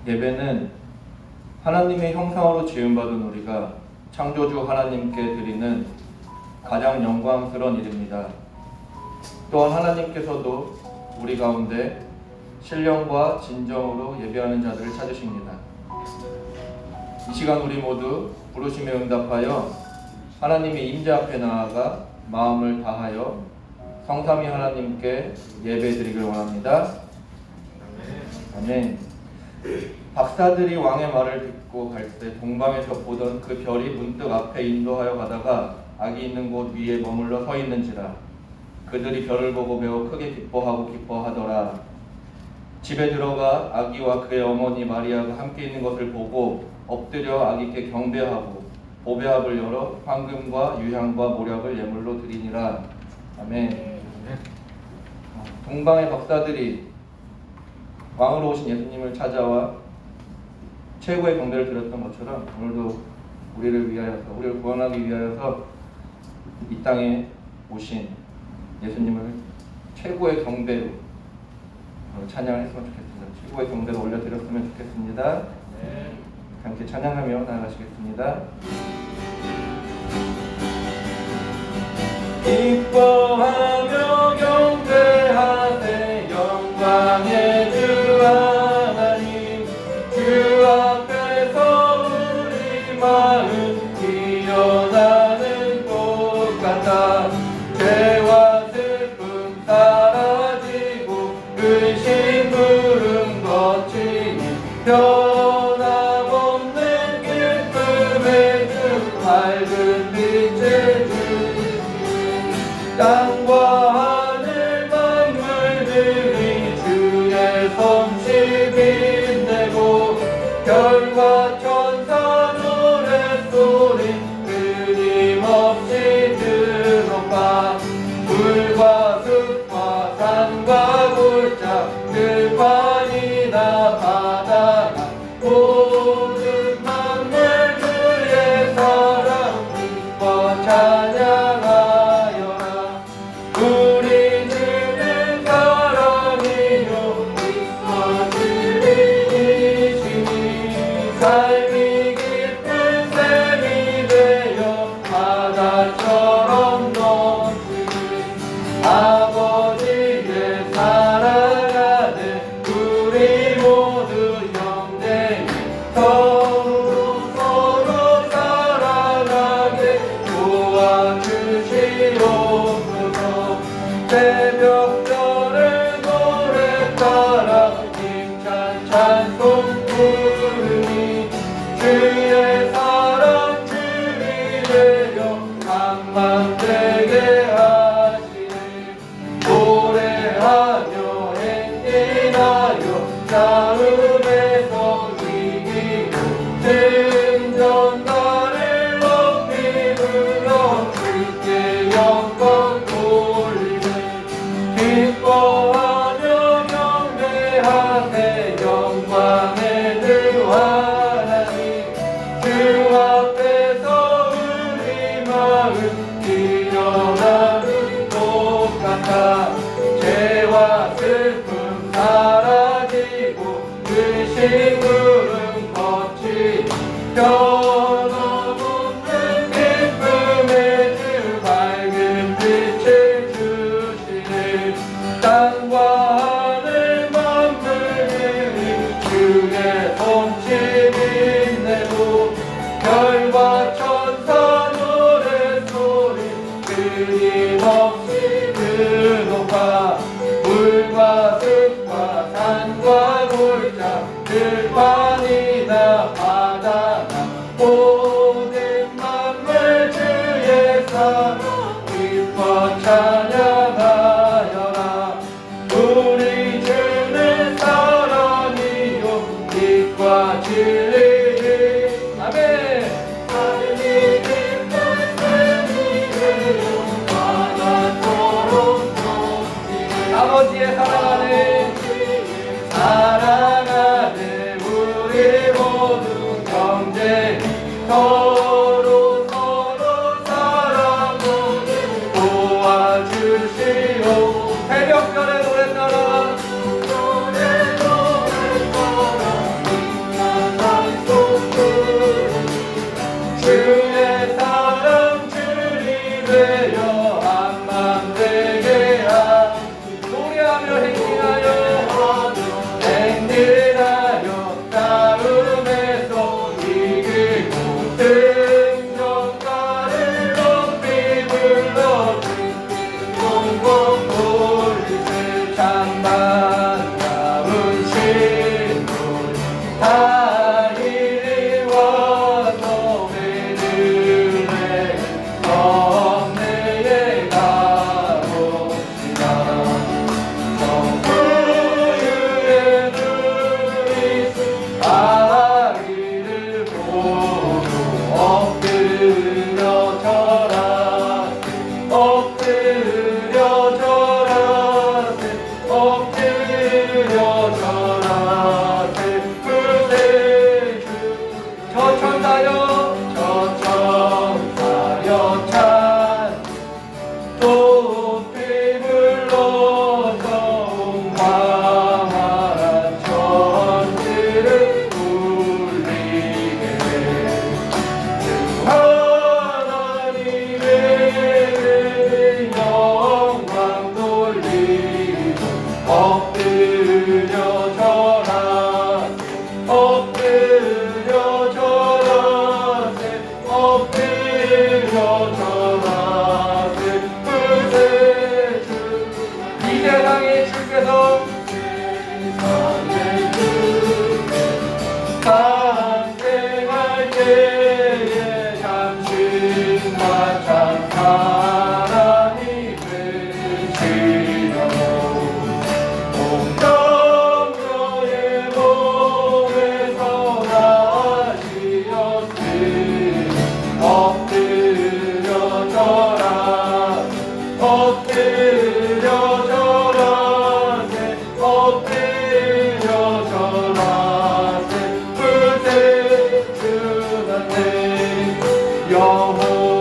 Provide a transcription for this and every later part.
예배는 하나님의 형상으로 지음받은 우리가 창조주 하나님께 드리는 가장 영광스러운 일입니다. 또한 하나님께서도 우리 가운데 신령과 진정으로 예배하는 자들을 찾으십니다. 이 시간 우리 모두 부르심에 응답하여 하나님의 임재 앞에 나아가 마음을 다하여 성삼위 하나님께 예배드리길 원합니다. 아멘. 박사들이 왕의 말을 듣고 갈 때 동방에서 보던 그 별이 문득 앞에 인도하여 가다가 아기 있는 곳 위에 머물러 서 있는지라. 그들이 별을 보고 매우 크게 기뻐하더라. 집에 들어가 아기와 그의 어머니 마리아가 함께 있는 것을 보고 엎드려 아기께 경배하고 보배합을 열어 황금과 유향과 모략을 예물로 드리니라. 아멘. 동방의 박사들이 왕으로 오신 예수님을 찾아와 최고의 경배를 드렸던 것처럼 오늘도 우리를 위하여서, 우리를 구원하기 위하여서 이 땅에 오신 예수님을 최고의 경배로 찬양을 했으면 좋겠습니다. 최고의 경배로 올려드렸으면 좋겠습니다. 함께 찬양하며 나아가시겠습니다. 기뻐하며 경배하세 영광의 주 하나님, 주 앞에서 우리 마음 피어나는 꽃 같아. 죄와 슬픔 사라지고 근심 구름 거치니 변함없는 기쁨의 주 밝은 빛의 주. 땅과 하늘 만물들이 주의 솜씨 빛내고 별과 천사 노랫소리 끊임없이 들어가. 불과 숲과 산과 골짜 들판이나 바다가 모든 만물 주의 사랑 기뻐 찬양하여라. 우리 주는 사랑이요 기뻐 주리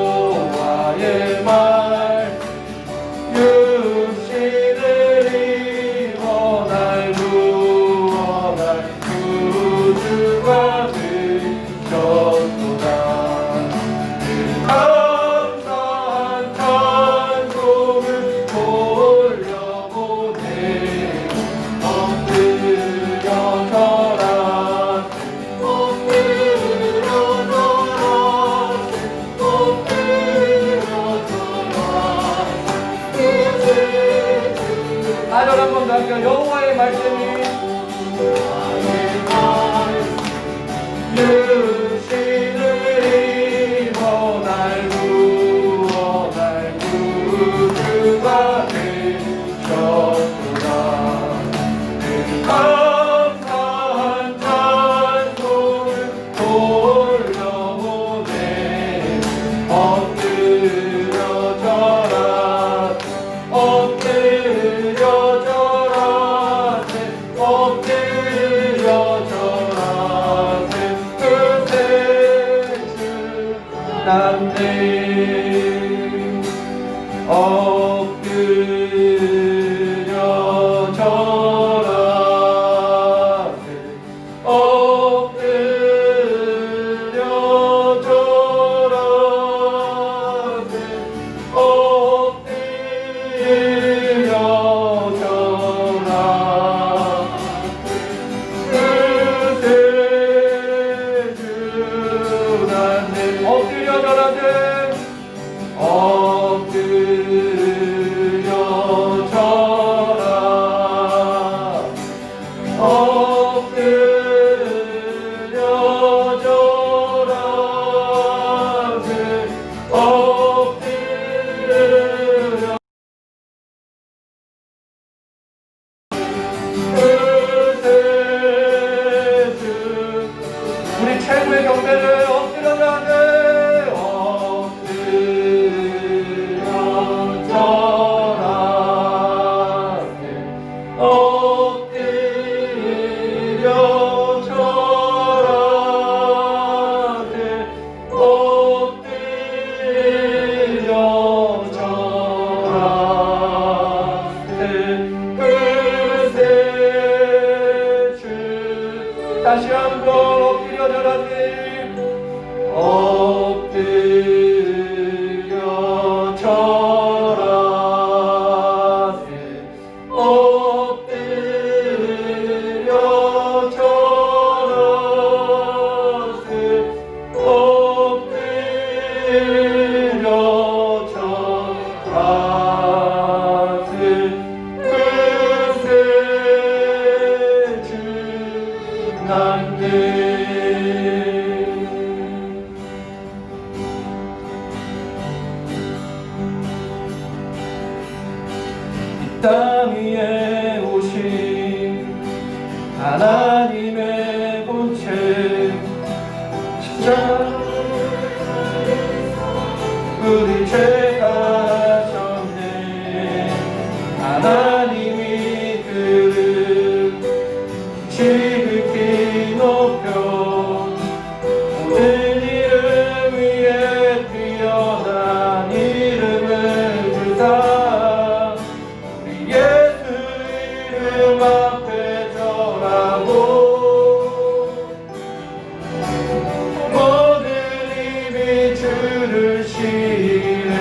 여호와의 말 육신을 입어 날 구원할 구주가 되셨도다. 감사한 찬송을 돌려보내 엎드려 절하세 아들 한 번 더 할게요. 여호와의 말씀이 육신을 입어 날 구원할 구주가 되셨도다. 감사한 찬송을 돌려보내 엎드려 절하세 엎드려 절하세 엎드려 절하세 그새 주난데 엎드려 절하세 엎드려 절하세 엎드려 엎드려 절하세 엎드려 절하 엎드려 절하세 엎드려 우리 최고의 경배를 엎드려 절하세 다시 한번 엎드려 절하세 엎드려 절하세 엎드려 절하세 엎드려 절하세 그새 주난데 이 땅 위에 오신 하나님의 본체 십자가 우리 죄 가셨네. 하나님이 그를 지극히 높여 모든 이름 위에 뛰어난 이름을 주사 우리 예수 이름 앞에 절하고 모든 입이 주를 시인해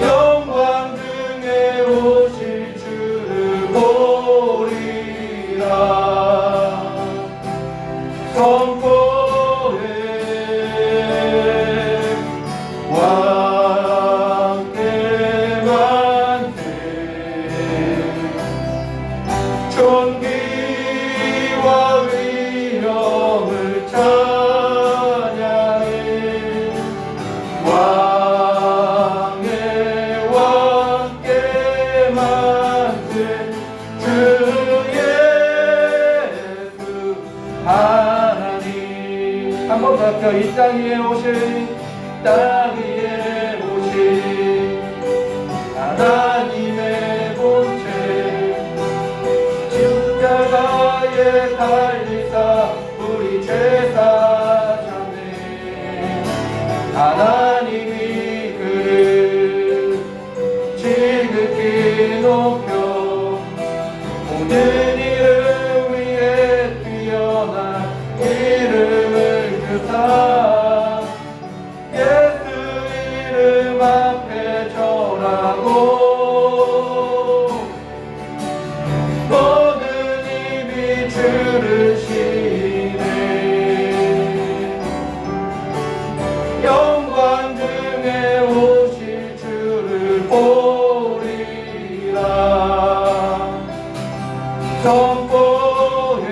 영광 중에 오실 주를 보리라 선포해 왕께 만세 존귀와 위엄을 찬양해 왕의 왕께 만세 주 예수 하나님 한 번 더 할게요. 이 땅 위에 오신 땅 위에 오신 하나님의 본 십자가에 달리사 우리 죄 사셨네. 하나님이 그를 지극히 높여 모든 이름 위에 뛰어난 이름을 주사 예수 이름 앞에 절하고 모든 입이 주를 시네. 영광 중에 오실 주를 보리라. 선포해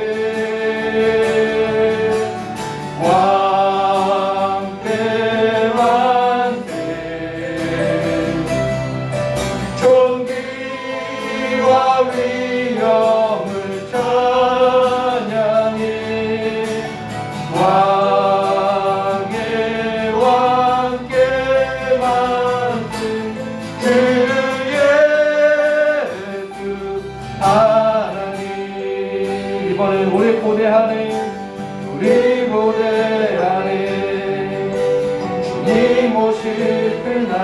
왕께 만세. 존귀와 위엄을 찬양해. 왕의 왕께 만세. 주 예수 하나님. 이번엔 우리 고대하네. 우리 고대하네. 주님 오실 그날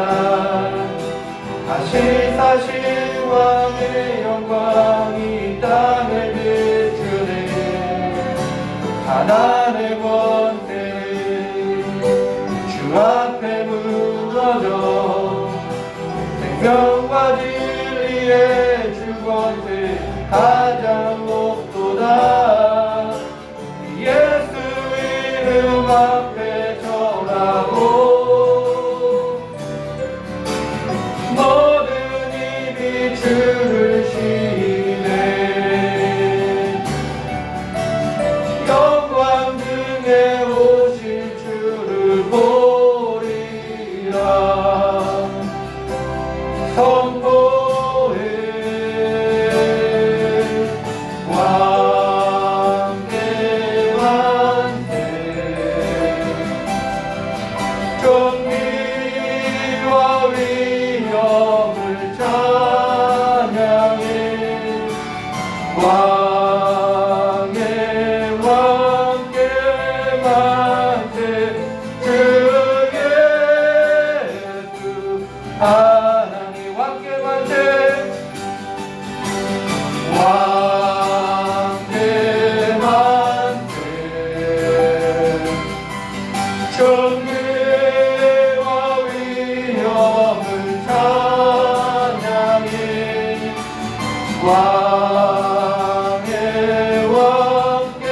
다시 사신 왕의 영광이 땅을 비추네. 하나님의 권세는 주 앞에 무너져 생명과 진리의 주 권세 가장 높도다. 예수 이름 앞에 절하고 모든 입이 주를 시네. 영광 중에 오실 주를 보리라. 선포해 왕께 만세. 존귀와 위엄을 찬양해. 왕의 왕께 만세. 주 예수 하나님 왕께 만세. 왕께 만세. 존귀와 위엄을 찬양해. 왕의 왕께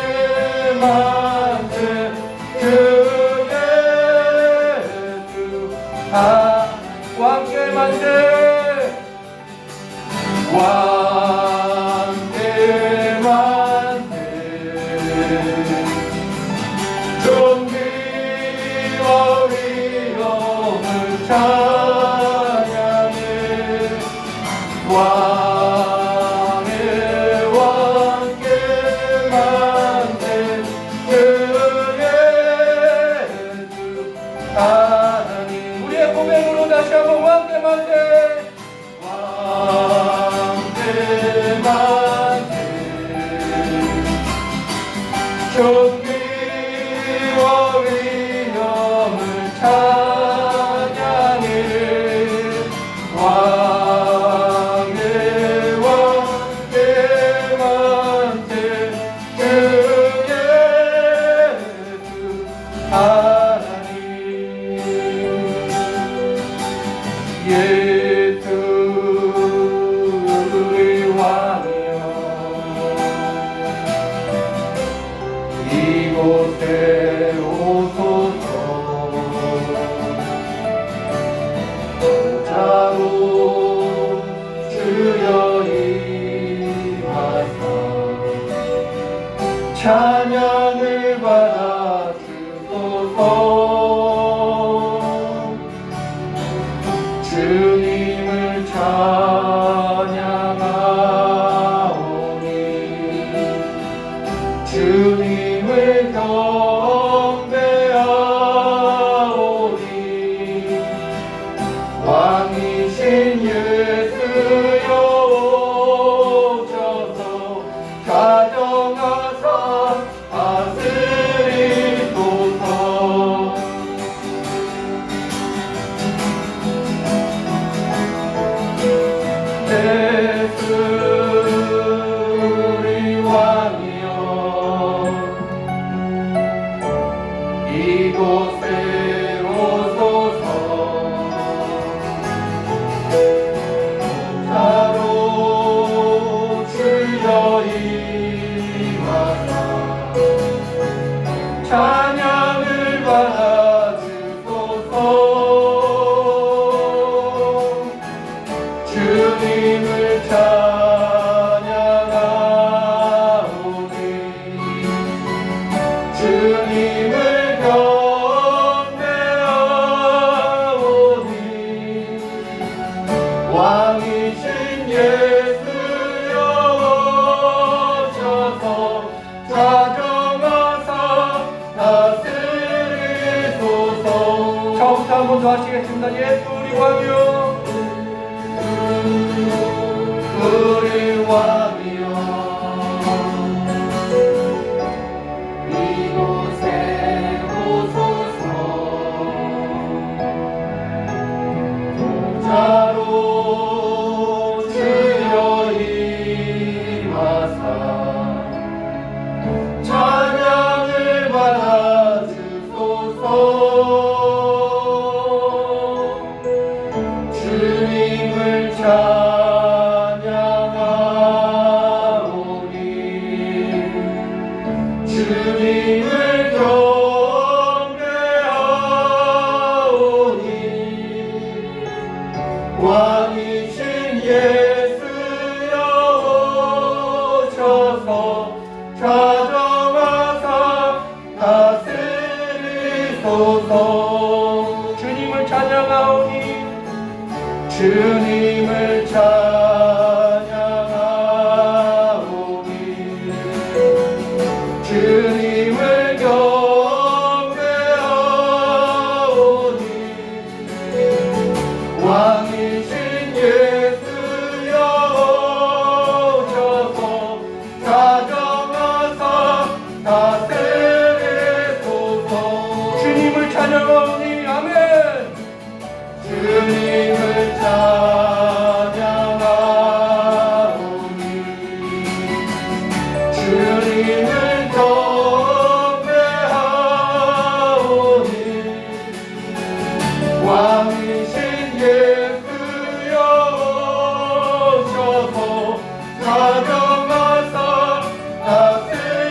만세. 주 예수 왕께 만세. 왕께 만세. 존귀와 위엄을 찬양해. 왕의 왕께 만세. 주 예수 하나님. 우리의 고백으로 다시 한번 왕께 만세. 왕께 만세. 존귀와 위엄을 찬양해. 왕의 왕께 만세. 주 예수 하나님. 예수 우리 왕이여 이곳에 오소서. 자로 주여 임하사 찬양을 받아 주소서. 주님을 찬양하오니 주님을 경배하오니 왕이신 예수여 오셔서 가정하 기도하시겠습니다. 예수 우리 왕이여, 우리 왕이여, 이곳에 오소서. 자로 주여 임하사 찬양을 받아주소서. 주님을 찬양하오니 주님을 경배하오니 왕이신 예수여 오셔서 찾아와사 다스리소서. 주님을 찬양하오니 주님을 찬양하오니 주님을 경배하오니 왕이신 예수여 오셔서 찾아와서 다스리소서. 주님을 찬양하오니 아멘. 주님을 찬양하오니 주님을 경배하오니 왕이신 예수여 오셔서 찾아와서 다스리소서.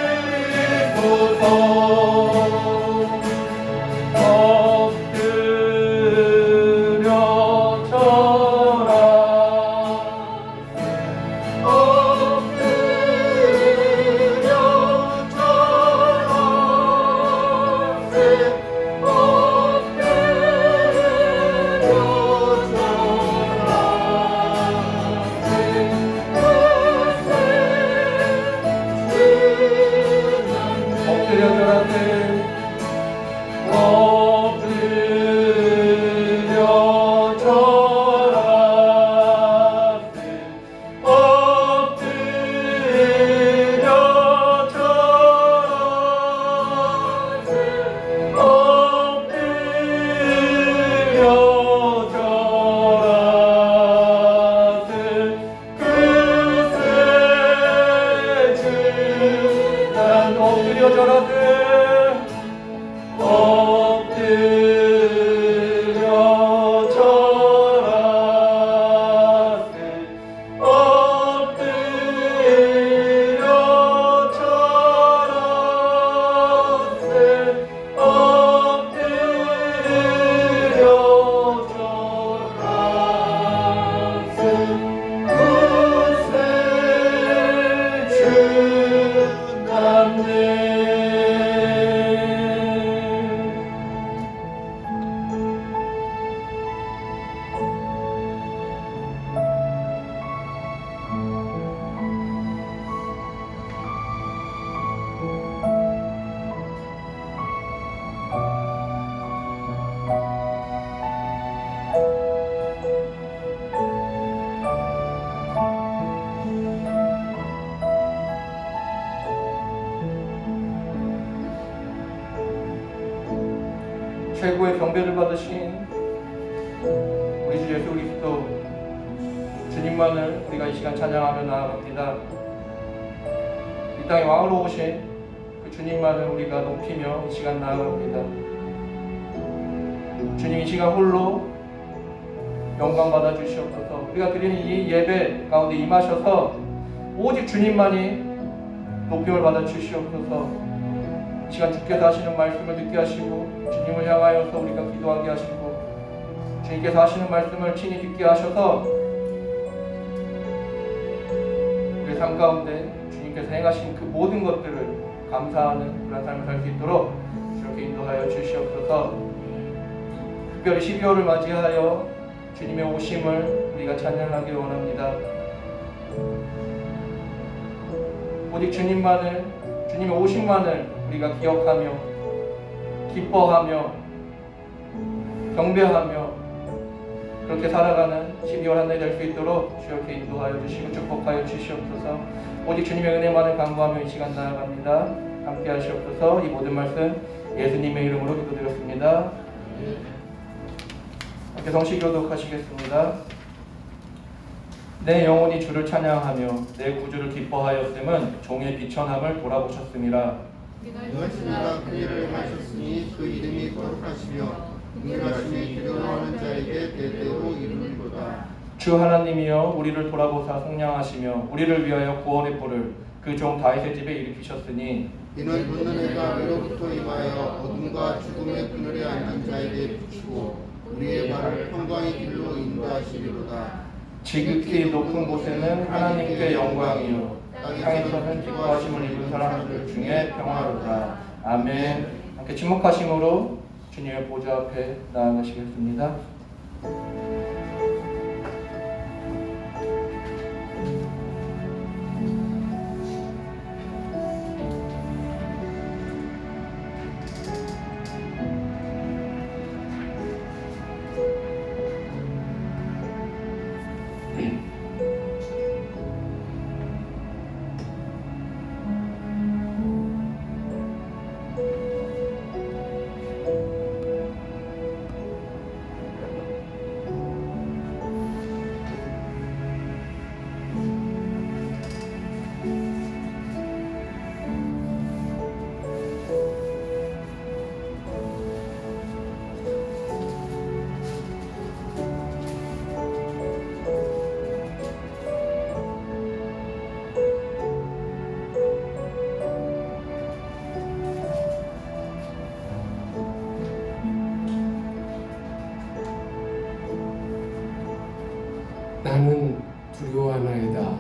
최고의 경배를 받으신 우리 주 예수 그리스도 주님만을 우리가 이 시간 찬양하며 나아갑니다. 이 땅에 왕으로 오신 그 주님만을 우리가 높이며 이 시간 나아갑니다. 주님 이 시간 홀로 영광 받아 주시옵소서. 우리가 드리는 이 예배 가운데 임하셔서 오직 주님만이 높임을 받아 주시옵소서. 이 시간 주께서 하시는 말씀을 듣게 하시고 주님을 향하여서 우리가 기도하게 하시고 주님께서 하시는 말씀을 친히 듣게 하셔서 우리 삶 가운데 주님께서 행하신 그 모든 것들을 감사하는 그런 삶을 살 수 있도록 이렇게 인도하여 주시옵소서. 특별히 12월을 맞이하여 주님의 오심을 우리가 찬양하기 원합니다. 오직 주님만을, 주님의 오심만을 우리가 기억하며 기뻐하며 경배하며 그렇게 살아가는 12월 한 해 될 수 있도록 주여께 인도하여 주시고 축복하여 주시옵소서. 오직 주님의 은혜만을 간구하며 이 시간 나아갑니다. 함께 하시옵소서. 이 모든 말씀 예수님의 이름으로 기도드렸습니다. 함께 성시교독 하시겠습니다. 내 영혼이 주를 찬양하며 내 구주를 기뻐하였음은 종의 비천함을 돌아보셨음이라. 너희가 그일을 하셨으니 그 이름이 거룩하시며 긍휼하심이 두려워하는 자에게 대대로 이루는도다. 주 하나님이여 우리를 돌아보사 속량하시며 우리를 위하여 구원의 뿔을 그 종 다윗의 집에 일으키셨으니 이는 묻는 해가 위로부터 임하여 어둠과 죽음의 그늘에 앉은 자에게 비추고 우리의 발을 평강의 길로 인도하시리로다. 지극히 높은 곳에는 하나님께 영광이요 땅에서는 기뻐하심을 입은 사람들 중에 평화로다. 아멘. 함께 침묵하심으로 주님의 보좌 앞에 나아가시겠습니다. 나는 두려워하나이다.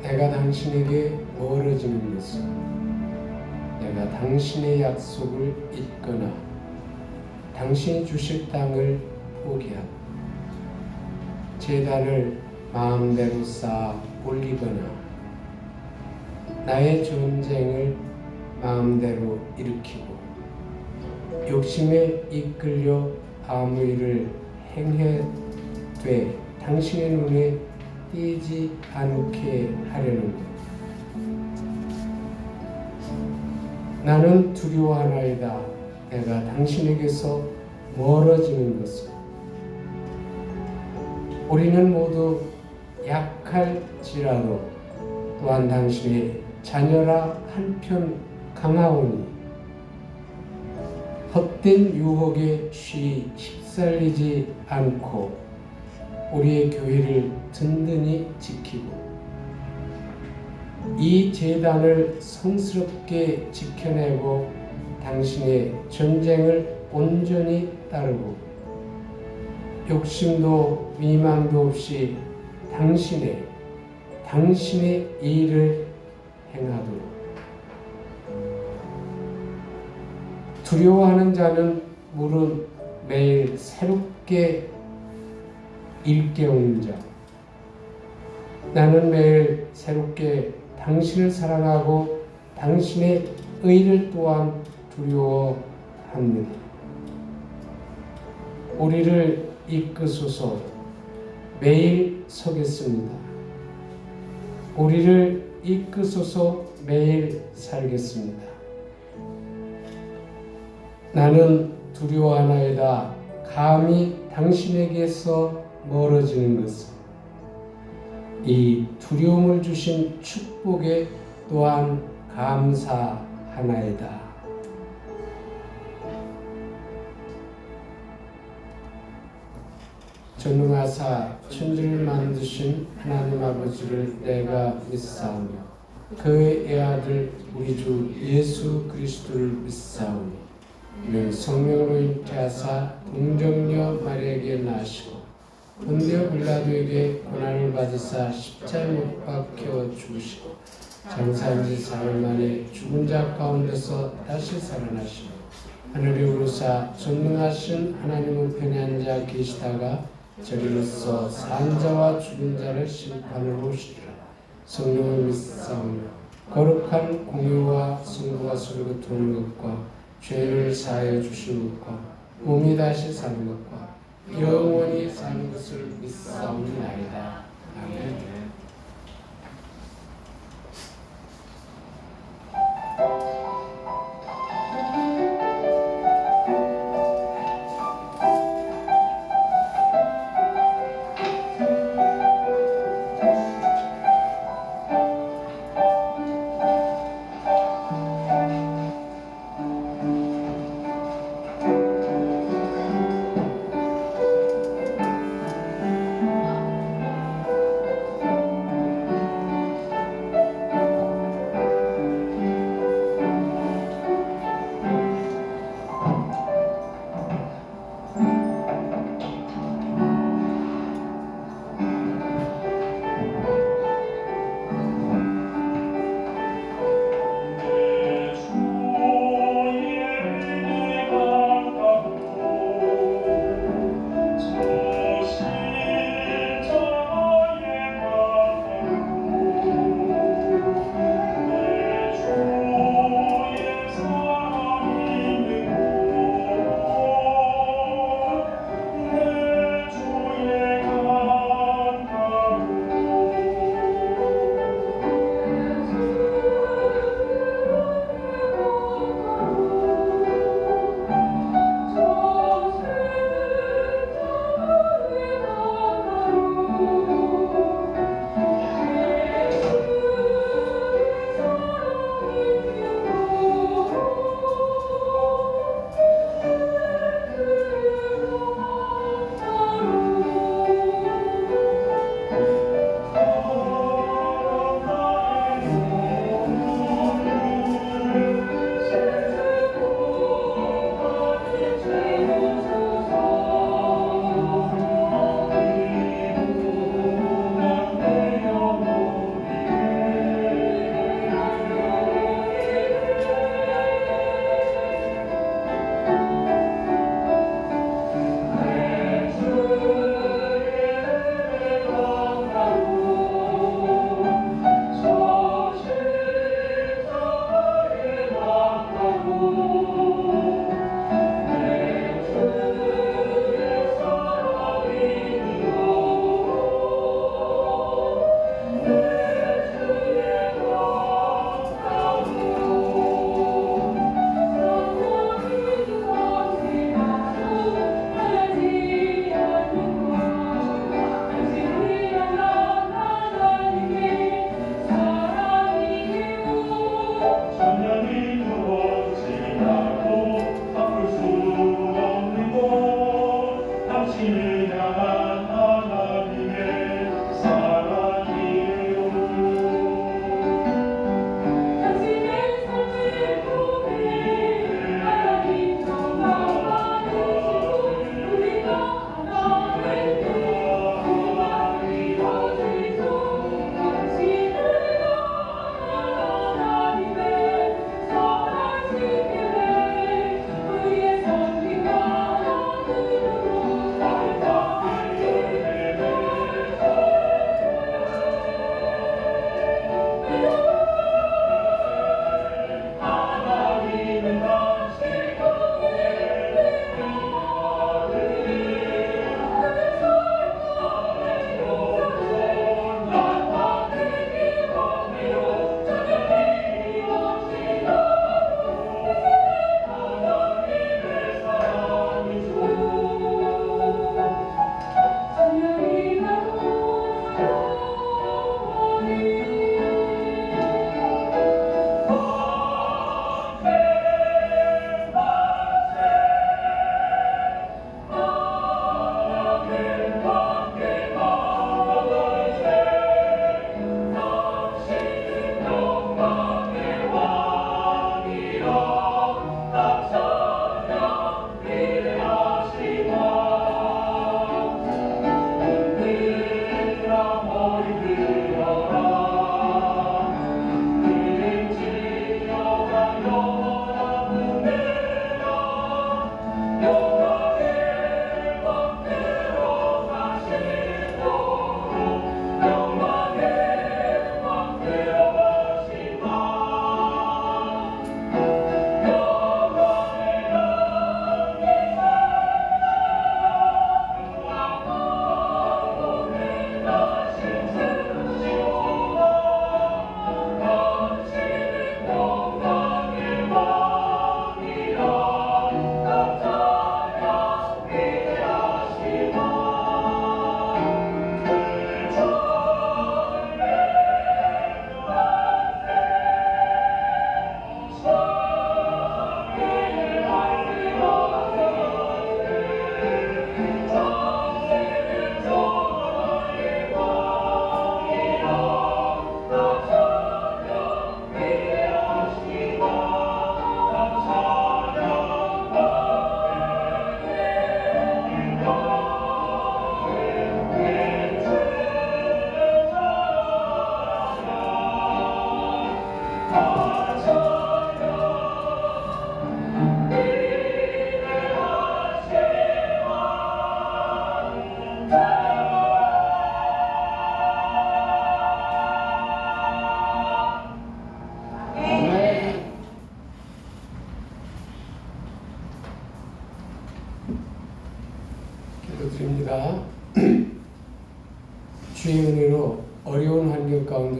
내가 당신에게 멀어지는 것은 내가 당신의 약속을 잊거나 당신이 주실 땅을 포기하고 제단을 마음대로 쌓아 올리거나 나의 전쟁을 마음대로 일으키고 욕심에 이끌려 아무 일을 행해되 당신의 눈에 띄지 않게 하려는 것. 나는 두려워하나이다. 내가 당신에게서 멀어지는 것을. 우리는 모두 약할지라도 또한 당신의 자녀라 한편 강하오니 헛된 유혹에 휩쓸리지 않고 우리의 교회를 든든히 지키고 이 제단을 성스럽게 지켜내고 당신의 전쟁을 온전히 따르고 욕심도 미망도 없이 당신의 일을 행하도록. 두려워하는 자는 물은 매일 새롭게 일깨우는 자. 나는 매일 새롭게 당신을 사랑하고 당신의 의를 또한 두려워합니다. 우리를 이끄소서. 매일 서겠습니다. 우리를 이끄소서. 매일 살겠습니다. 나는 두려워하나이다. 감히 당신에게서 멀어지는 것은 이 두려움을 주신 축복에 또한 감사하나이다. 전능하사 천지를 만드신 하나님 아버지를 내가 믿사오며 그의 애아들 우리 주 예수 그리스도를 믿사오니 이는 성령으로 잉태하사 동정녀 마리아에게 나시고 본디오 빌라도에게 고난을 받으사 십자가에 못 박혀 죽으시고 장사한 지 사흘 만에 죽은 자 가운데서 다시 살아나시고 하늘에 오르사 전능하신 하나님 우편에 앉아 계시다가 저리로서 산 자와 죽은 자를 심판으로 오시리라. 성령을 믿사오며 거룩한 공유와 성부가 서로 도는 것과 죄를 사하여 주시는 것과 몸이 다시 사는 것과 영원히 사는 것을 믿사옵나이다. 아멘.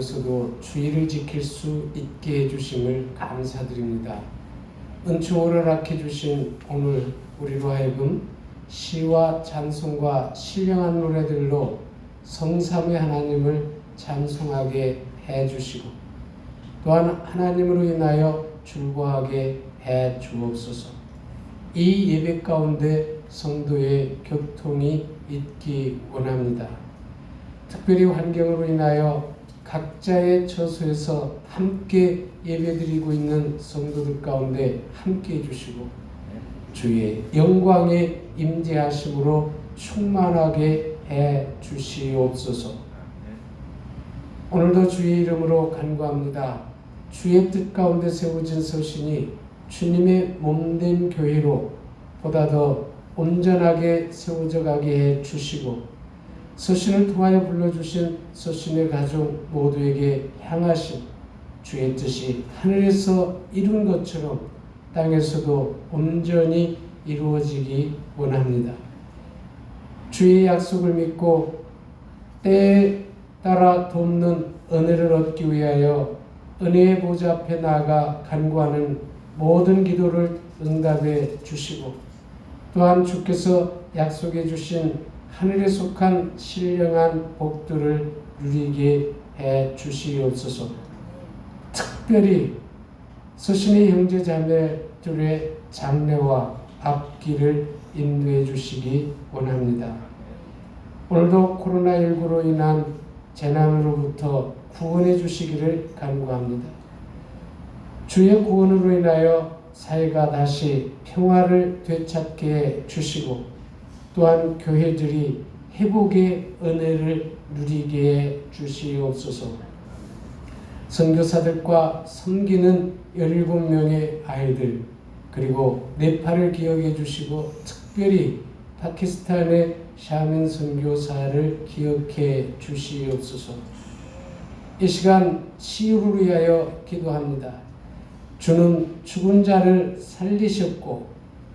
가운데서도 주의를 지킬 수 있게 해주심을 감사드립니다. 은총을 허락해 주신 오늘 우리로 하여금 시와 찬송과 신령한 노래들로 성삼위 하나님을 찬송하게 해주시고 또한 하나님으로 인하여 즐거워하게 해 주옵소서. 이 예배 가운데 성도의 교통이 있기 원합니다. 특별히 환경으로 인하여 각자의 처소에서 함께 예배드리고 있는 성도들 가운데 함께 해주시고 주의 영광의 임재하심으로 충만하게 해 주시옵소서. 오늘도 주의 이름으로 간구합니다. 주의 뜻 가운데 세워진 서신이 주님의 몸된 교회로 보다 더 온전하게 세워져 가게 해 주시고 서신을 통하여 불러주신 서신의 가족 모두에게 향하신 주의 뜻이 하늘에서 이룬 것처럼 땅에서도 온전히 이루어지기 원합니다. 주의 약속을 믿고 때에 따라 돕는 은혜를 얻기 위하여 은혜의 보좌 앞에 나아가 간구하는 모든 기도를 응답해 주시고 또한 주께서 약속해 주신 하늘에 속한 신령한 복들을 누리게 해 주시옵소서. 특별히 서신의 형제 자매들의 장래와 앞길을 인도해 주시기 원합니다. 오늘도 코로나19로 인한 재난으로부터 구원해 주시기를 간구합니다. 주의 구원으로 인하여 사회가 다시 평화를 되찾게 해 주시고 또한 교회들이 회복의 은혜를 누리게 해 주시옵소서. 선교사들과 섬기는 17명의 아이들 그리고 네팔을 기억해 주시고 특별히 파키스탄의 샤민 선교사를 기억해 주시옵소서. 이 시간 치유를 위하여 기도합니다. 주는 죽은 자를 살리셨고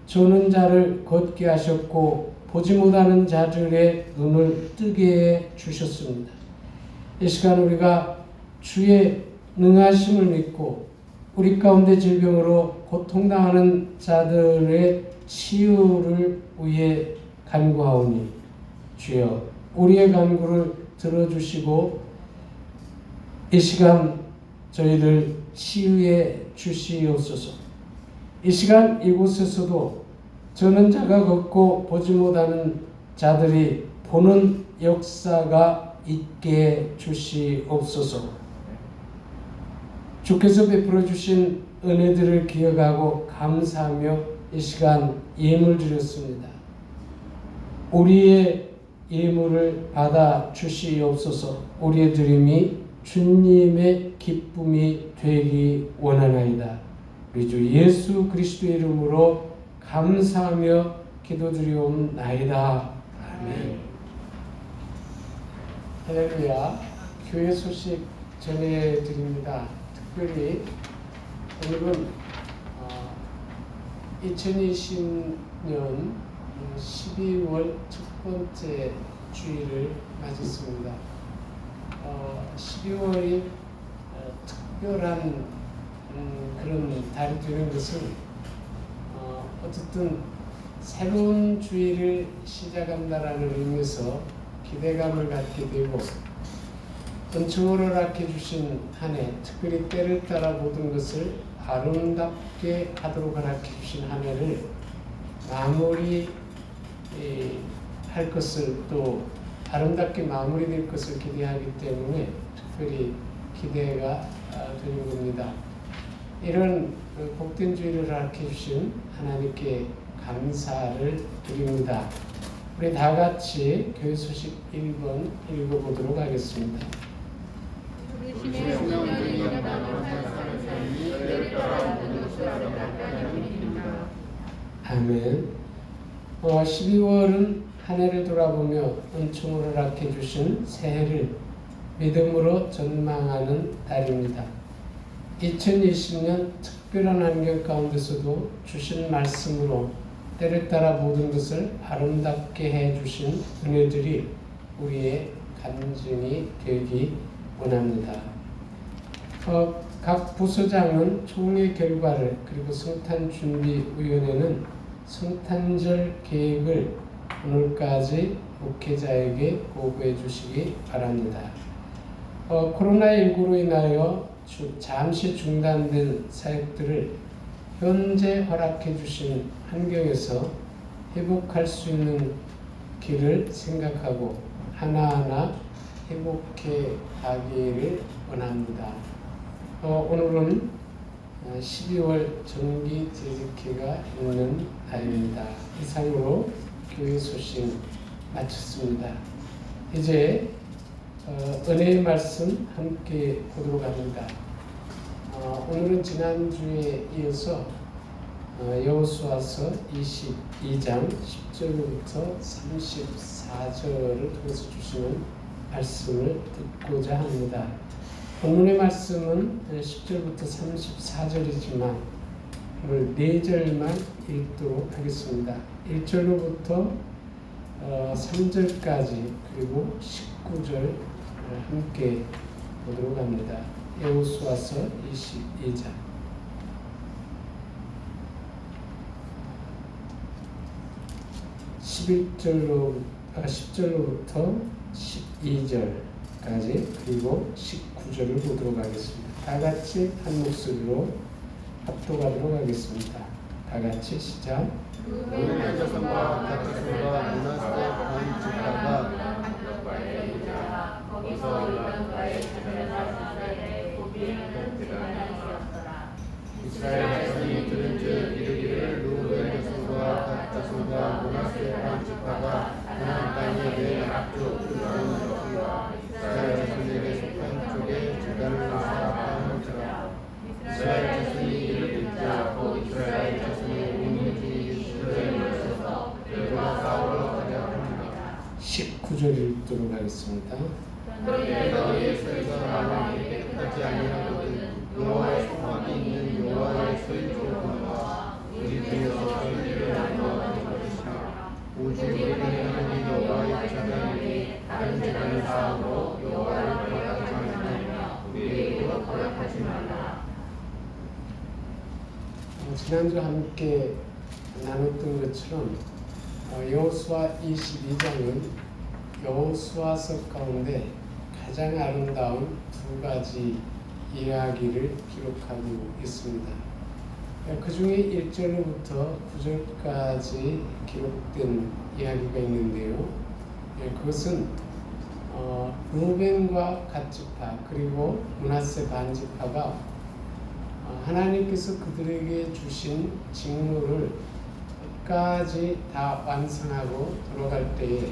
조는 자를 걷게 하셨고 보지 못하는 자들의 눈을 뜨게 해 주셨습니다. 이 시간 우리가 주의 능하심을 믿고 우리 가운데 질병으로 고통당하는 자들의 치유를 위해 간구하오니 주여 우리의 간구를 들어주시고 이 시간 저희를 치유해 주시옵소서. 이 시간 이곳에서도 저는 자가 걷고 보지 못하는 자들이 보는 역사가 있게 주시옵소서. 주께서 베풀어 주신 은혜들을 기억하고 감사하며 이 시간 예물 드렸습니다. 우리의 예물을 받아 주시옵소서. 우리의 드림이 주님의 기쁨이 되기 원하나이다. 우리 주 예수 그리스도의 이름으로 감사하며 기도드리옵나이다. 아멘. 할렐루야. 교회 소식 전해드립니다. 특별히 오늘은 2020년 12월 첫 번째 주일을 맞았습니다. 12월이 특별한 그런 달이 되는 것은 어쨌든 새로운 주일을 시작한다라는 의미에서 기대감을 갖게 되고 은총을 허락해 주신 한 해, 특별히 때를 따라 모든 것을 아름답게 하도록 허락해 주신 한 해를 마무리 할 것을 또 아름답게 마무리될 것을 기대하기 때문에 특별히 기대가 되는 겁니다. 이런 복된 주일을 허락해 주신 하나님께 감사를 드립니다. 우리 다 같이 교회 소식 1번 읽어보도록 하겠습니다. 아멘. 12월은 한 해를 돌아보며 은총을 허락해 주신 새해를 믿음으로 전망하는 달입니다. 2020년 특별한 환경 가운데서도 주신 말씀으로 때를 따라 모든 것을 아름답게 해 주신 은혜들이 우리의 간증이 되기 원합니다. 각 부서장은 총회 결과를 그리고 성탄준비위원회는 성탄절 계획을 오늘까지 목회자에게 보고해 주시기 바랍니다. 코로나19로 인하여 잠시 중단된 사역들을 현재 허락해 주신 환경에서 회복할 수 있는 길을 생각하고 하나하나 회복해 가기를 원합니다. 오늘은 12월 정기 재직회가 있는 날입니다. 이상으로 교회 소식 마쳤습니다. 이제 은혜의 말씀 함께 보도록 합니다. 오늘은 지난주에 이어서 여호수아서 22장 10절부터 34절을 통해서 주시는 말씀을 듣고자 합니다. 본문의 말씀은 10절부터 34절이지만 오늘 4절만 읽도록 하겠습니다. 1절로부터 3절까지 그리고 19절 함께 보도록 합니다. 여호수아서 22장 10절로부터 12절까지 그리고 19절을 보도록 하겠습니다. 다 같이 한 목소리로 합독하도록 하겠습니다. 다 같이 시작. 루벤 자손과 갓 자손과 므낫세 반 지파가 거기서 요단가에 자녀의 고비에는 들어가니었더라. 이스라엘 자손이 들은즉 이르기를 루벤 자손과 갓 자손과 므낫세 반 지파가 가나안 땅에 내 앞쪽 들어가니와 이스라엘 자손에게 속한 쪽에 제단을 쌓았다는지라. 이스라엘 자손이 이를 듣자 곧 이스라엘 자손이 온 무리 이스라엘에 있어서 그들과 싸우러 가자 합니다. 19절 읽도록 하겠습니다. 그런데 너희에서 나를 깨끗하지 아니하거든 여호와의 성막이 있는 여호와의 설조가 우리 중에서 저희를 나누어 것이라. 오직 우리는 하나님 여호와의 제단에 다른 제단을 쌓으므로 여호와를 허락하지 말며 우리에게 허락하지 말라. 지난주 함께 나눴던 것처럼 여호수아 22장은 여호수아서 가운데 가장 아름다운 두 가지 이야기를 기록하고 있습니다. 그 중에 1절로부터 9절까지 기록된 이야기가 있는데요. 그것은 루벤과 갓지파 그리고 므낫세 반지파가 하나님께서 그들에게 주신 직무를 끝까지 다 완성하고 돌아갈 때에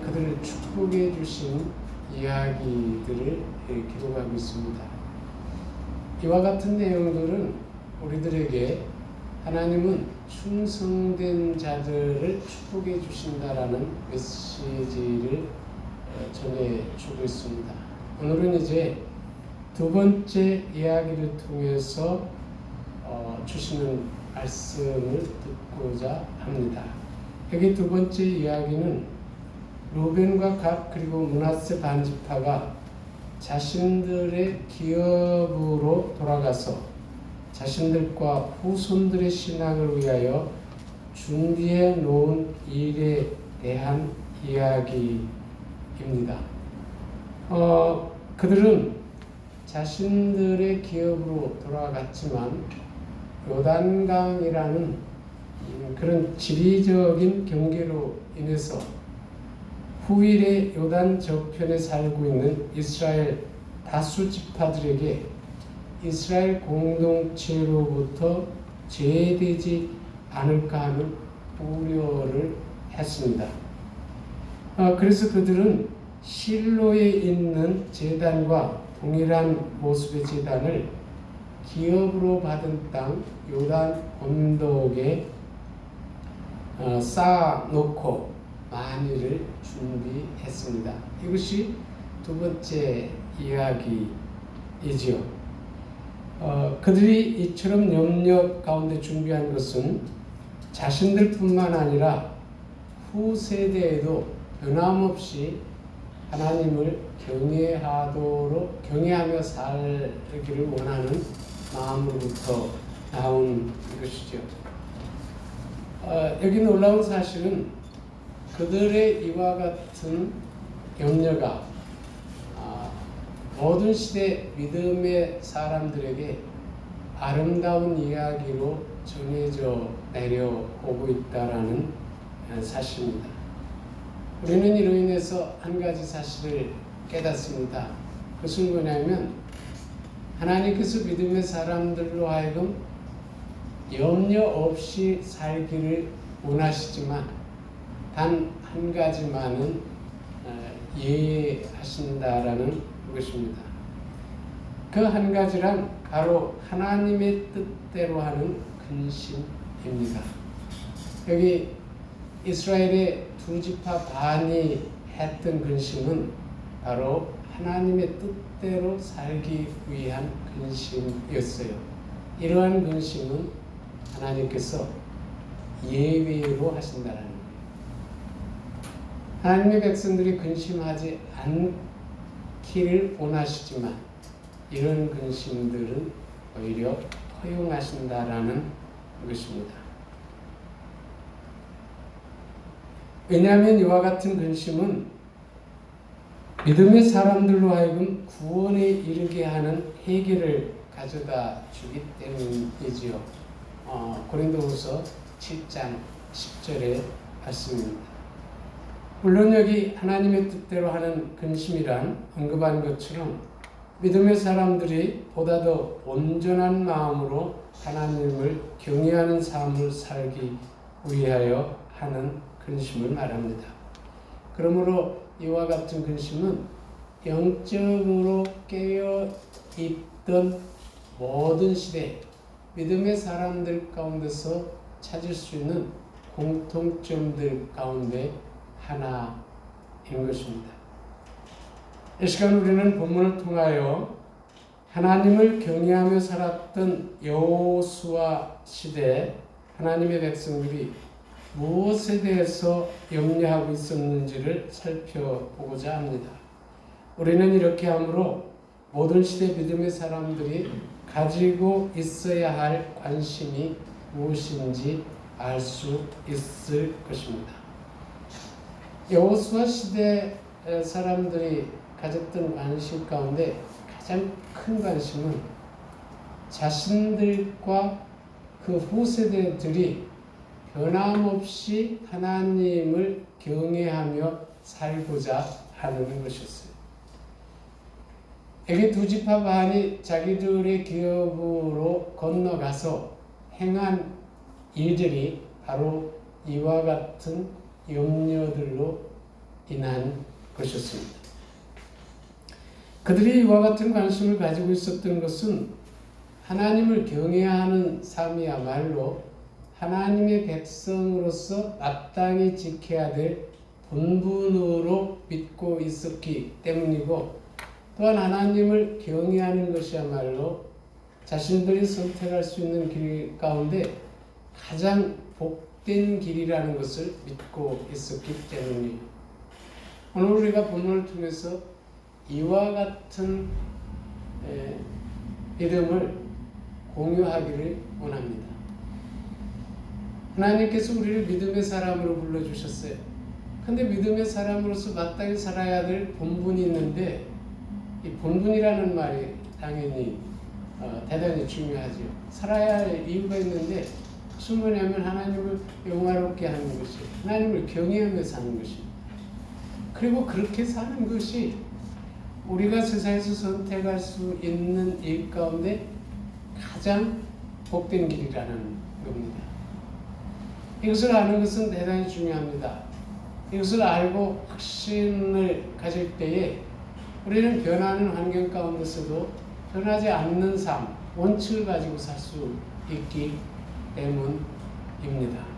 그들을 축복해 주신 이야기들을 기록하고 있습니다. 이와 같은 내용들은 우리들에게 하나님은 충성된 자들을 축복해 주신다라는 메시지를 전해주고 있습니다. 오늘은 이제 두 번째 이야기를 통해서 주시는 말씀을 듣고자 합니다. 여기 두 번째 이야기는 루벤과 갓 그리고 므낫세 반지파가 자신들의 기업으로 돌아가서 자신들과 후손들의 신앙을 위하여 준비해 놓은 일에 대한 이야기입니다. 그들은 자신들의 기업으로 돌아갔지만 요단강이라는 그런 지리적인 경계로 인해서 후일의 요단 저편에 살고 있는 이스라엘 다수 지파들에게 이스라엘 공동체로부터 제외되지 않을까 하는 우려를 했습니다. 그래서 그들은 실로에 있는 제단과 동일한 모습의 제단을 기업으로 받은 땅 요단 언덕에 쌓아놓고 만일을 준비했습니다. 이것이 두 번째 이야기이지요. 그들이 이처럼 염려 가운데 준비한 것은 자신들뿐만 아니라 후세대에도 변함없이 하나님을 경외하며 살기를 원하는 마음으로부터 나온 것이죠. 여기 놀라운 사실은 그들의 이와 같은 염려가 모든 시대 믿음의 사람들에게 아름다운 이야기로 전해져 내려오고 있다라는 사실입니다. 우리는 이로 인해서 한 가지 사실을 깨닫습니다. 그것은 뭐냐면 하나님께서 믿음의 사람들로 하여금 염려 없이 살기를 원하시지만 단 한 가지만은 예의하신다라는 것입니다. 그 한 가지란 바로 하나님의 뜻대로 하는 근심입니다. 여기 이스라엘의 두 지파 반이 했던 근심은 바로 하나님의 뜻대로 살기 위한 근심이었어요. 이러한 근심은 하나님께서 예외로 하신다는 거예요. 하나님의 백성들이 근심하지 않기를 원하시지만 이런 근심들은 오히려 허용하신다라는 것입니다. 왜냐하면 이와 같은 근심은 믿음의 사람들로 하여금 구원에 이르게 하는 해결을 가져다 주기 때문이지요. 고린도후서 7장 10절의 말씀입니다. 물론 여기 하나님의 뜻대로 하는 근심이란 언급한 것처럼 믿음의 사람들이 보다 더 온전한 마음으로 하나님을 경외하는 삶을 살기 위하여 하는 근심을 말합니다. 그러므로 이와 같은 근심은 영적으로 깨어 있던 모든 시대 믿음의 사람들 가운데서 찾을 수 있는 공통점들 가운데 하나인 것입니다. 이 시간 우리는 본문을 통하여 하나님을 경외하며 살았던 여호수아 시대 하나님의 백성들이 무엇에 대해서 염려하고 있었는지를 살펴보고자 합니다. 우리는 이렇게 함으로 모든 시대 믿음의 사람들이 가지고 있어야 할 관심이 무엇인지 알 수 있을 것입니다. 여호수아 시대 사람들이 가졌던 관심 가운데 가장 큰 관심은 자신들과 그 후세대들이 변함없이 하나님을 경외하며 살고자 하는 것이었어요. 여기 두 지파 반이 자기들의 기업으로 건너가서 행한 일들이 바로 이와 같은 염려들로 인한 것이었습니다. 그들이 이와 같은 관심을 가지고 있었던 것은 하나님을 경외하는 삶이야말로 하나님의 백성으로서 마땅히 지켜야 될 본분으로 믿고 있었기 때문이고 또한 하나님을 경외하는 것이야말로 자신들이 선택할 수 있는 길 가운데 가장 복된 길이라는 것을 믿고 있었기 때문이에요. 오늘 우리가 본문을 통해서 이와 같은 믿음을 공유하기를 원합니다. 하나님께서 우리를 믿음의 사람으로 불러주셨어요. 근데 믿음의 사람으로서 마땅히 살아야 될 본분이 있는데 이 본분이라는 말이 당연히 대단히 중요하죠. 살아야 할 이유가 있는데 무슨 뭐냐면 하나님을 영화롭게 하는 것이 하나님을 경외하며 사는 것입니다. 그리고 그렇게 사는 것이 우리가 세상에서 선택할 수 있는 일 가운데 가장 복된 길이라는 겁니다. 이것을 아는 것은 대단히 중요합니다. 이것을 알고 확신을 가질 때에 우리는 변하는 환경 가운데서도 변하지 않는 삶, 원칙을 가지고 살 수 있기 때문입니다.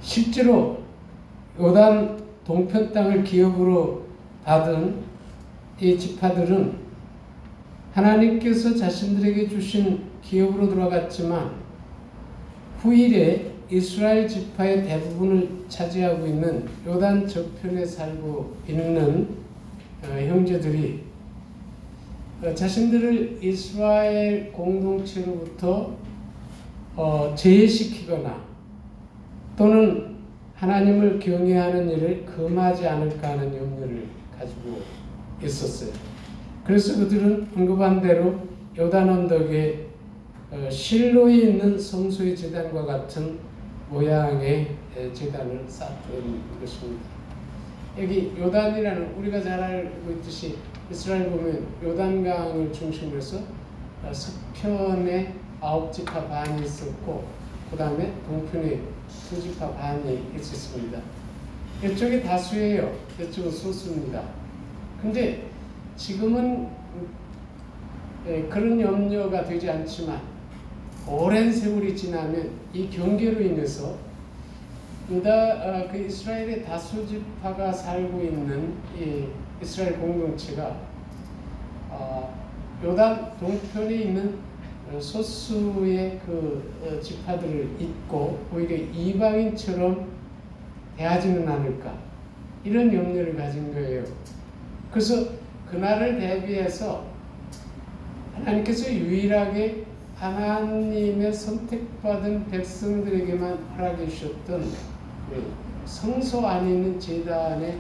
실제로 요단 동편 땅을 기업으로 받은 이 지파들은 하나님께서 자신들에게 주신 기업으로 돌아갔지만 후일에 이스라엘 지파의 대부분을 차지하고 있는 요단 저편에 살고 있는 형제들이 자신들을 이스라엘 공동체로부터 제외시키거나 또는 하나님을 경외하는 일을 금하지 않을까 하는 염려를 가지고 있었어요. 그래서 그들은 언급한 대로 요단 언덕에 실로에 있는 성소의 제단과 같은 모양의 제단을 쌓던 것입니다. 여기 요단이라는, 우리가 잘 알고 있듯이 이스라엘 보면 요단강을 중심으로 해서 서편에 9지파 반이 있었고 그 다음에 동편에 2지파 반이 있었습니다. 이쪽이 다수예요. 이쪽은 소수입니다. 근데 지금은 그런 염려가 되지 않지만 오랜 세월이 지나면 이 경계로 인해서 그 이스라엘의 다수 지파가 살고 있는 이 이스라엘 공동체가 요단 동편에 있는 소수의 그 지파들을 잇고 오히려 이방인처럼 대하지는 않을까, 이런 염려를 가진 거예요. 그래서 그날을 대비해서 하나님께서 유일하게 하나님의 선택받은 백성들에게만 허락해 주셨던 성소 안에 있는 제단의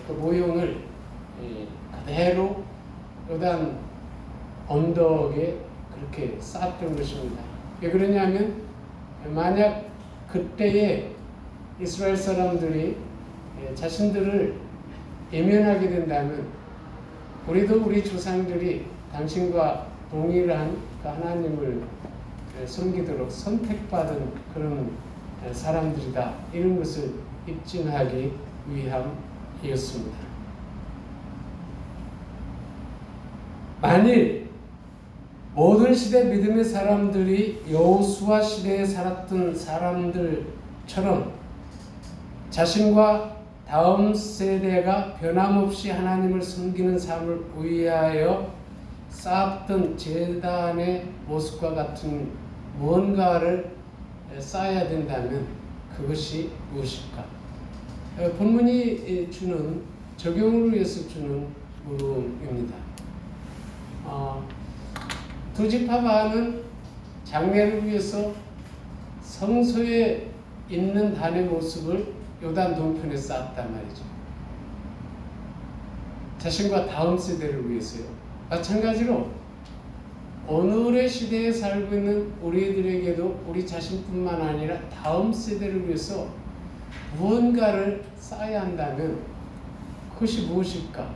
그 모형을 그대로 요단 언덕에 그렇게 쌓았던 것입니다. 왜 그러냐면 만약 그때에 이스라엘 사람들이 자신들을 예면하게 된다면 우리도 우리 조상들이 당신과 동일한 그 하나님을 섬기도록 선택받은 그런 사람들이다, 이런 것을 입증하기 위함이었습니다. 만일 모든 시대 믿음의 사람들이 여호수아 시대에 살았던 사람들처럼 자신과 다음 세대가 변함없이 하나님을 섬기는 삶을 위하여 쌓았던 제단의 모습과 같은 무언가를 쌓아야 된다면 그것이 무엇일까? 본문이 주는, 적용을 위해서 주는 물음입니다. 2지파 반은 장례를 위해서 성소에 있는 단의 모습을 요단 동편에 쌓았단 말이죠. 자신과 다음 세대를 위해서요. 마찬가지로 오늘의 시대에 살고 있는 우리들에게도 우리 자신뿐만 아니라 다음 세대를 위해서 무언가를 쌓아야 한다면 그것이 무엇일까?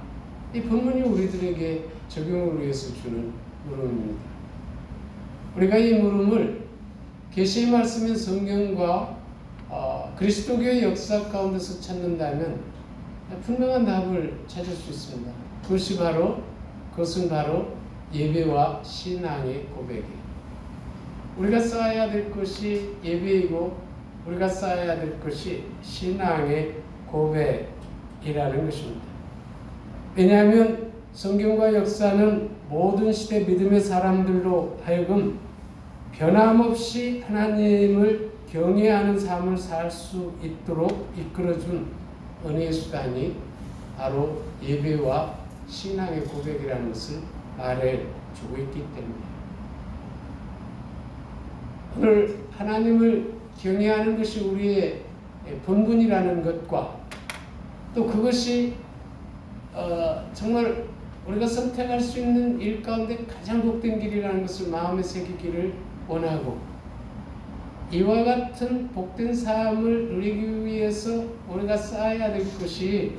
이 본문이 우리들에게 적용을 위해서 주는 물음입니다. 우리가 이 물음을 계시의 말씀인 성경과 그리스도교의 역사 가운데서 찾는다면 분명한 답을 찾을 수 있습니다. 그것은 바로 예배와 신앙의 고백이에요. 우리가 쌓아야 될 것이 예배이고 우리가 쌓아야 될 것이 신앙의 고백이라는 것입니다. 왜냐하면 성경과 역사는 모든 시대 믿음의 사람들로 하여금 변함없이 하나님을 경외하는 삶을 살 수 있도록 이끌어준 은혜의 수단이 바로 예배와 신앙의 고백이라는 것을 말해주고 있기 때문에 오늘 하나님을 경외하는 것이 우리의 본분이라는 것과 또 그것이 정말 우리가 선택할 수 있는 일 가운데 가장 복된 길이라는 것을 마음에 새기기를 원하고 이와 같은 복된 삶을 누리기 위해서 우리가 쌓아야 될 것이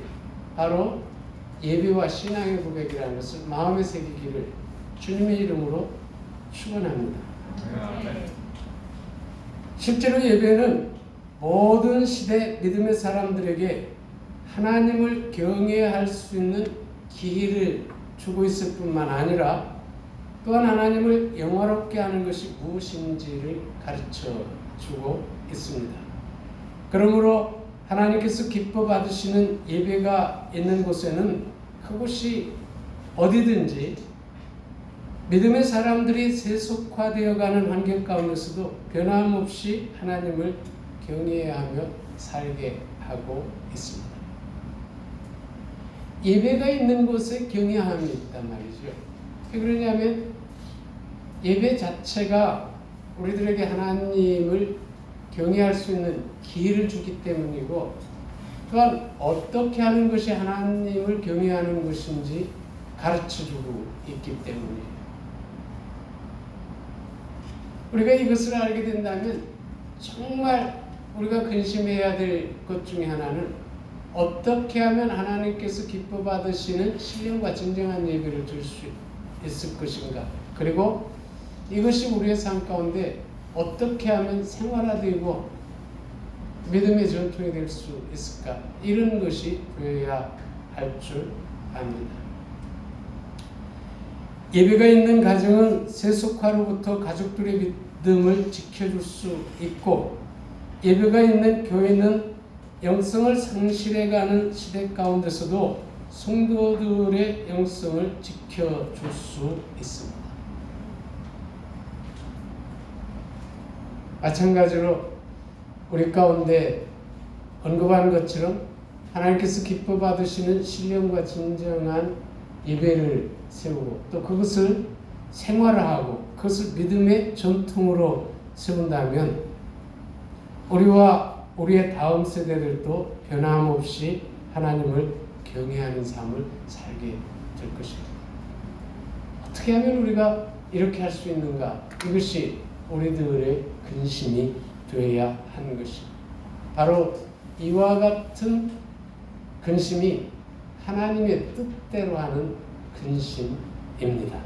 바로 예배와 신앙의 고백이라는 것을 마음에 새기기를 주님의 이름으로 축원합니다. 실제로 예배는 모든 시대 믿음의 사람들에게 하나님을 경외할 수 있는 기회를 주고 있을 뿐만 아니라 또한 하나님을 영화롭게 하는 것이 무엇인지를 가르쳐 주고 있습니다. 그러므로 하나님께서 기뻐 받으시는 예배가 있는 곳에는 그곳이 어디든지 믿음의 사람들이 세속화되어가는 환경 가운데서도 변함없이 하나님을 경외하며 살게 하고 있습니다. 예배가 있는 곳에 경외함이 있단 말이죠. 왜 그러냐면 예배 자체가 우리들에게 하나님을 경외할 수 있는 기회를 주기 때문이고, 또한 어떻게 하는 것이 하나님을 경외하는 것인지 가르쳐주고 있기 때문이에요. 우리가 이것을 알게 된다면 정말 우리가 근심해야 될 것 중에 하나는 어떻게 하면 하나님께서 기뻐 받으시는 신령과 진정한 예배를 줄 수 있을 것인가, 그리고 이것이 우리의 삶 가운데 어떻게 하면 생활화되고 믿음의 전통이 될 수 있을까, 이런 것이 되어야 할 줄 압니다. 예배가 있는 가정은 세속화로부터 가족들의 믿음을 지켜줄 수 있고, 예배가 있는 교회는 영성을 상실해가는 시대 가운데서도 성도들의 영성을 지켜줄 수 있습니다. 마찬가지로 우리 가운데 언급한 것처럼 하나님께서 기뻐 받으시는 신령과 진정한 예배를 세우고 또 그것을 생활화하고 그것을 믿음의 전통으로 세운다면 우리와 우리의 다음 세대들도 변함없이 하나님을 경외하는 삶을 살게 될 것입니다. 어떻게 하면 우리가 이렇게 할 수 있는가? 이것이 우리들의 근심이 되어야 하는 것입니다. 바로 이와 같은 근심이 하나님의 뜻대로 하는 근심입니다.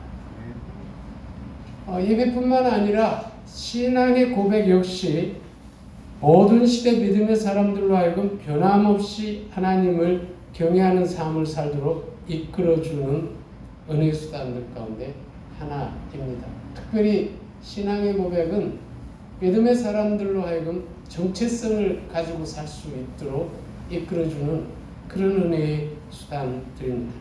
예배뿐만 아니라 신앙의 고백 역시 모든 시대 믿음의 사람들로 하여금 변함없이 하나님을 경외하는 삶을 살도록 이끌어주는 은혜의 수단들 가운데 하나입니다. 특별히 신앙의 고백은 믿음의 사람들로 하여금 정체성을 가지고 살 수 있도록 이끌어주는 그런 은혜의 수단들입니다.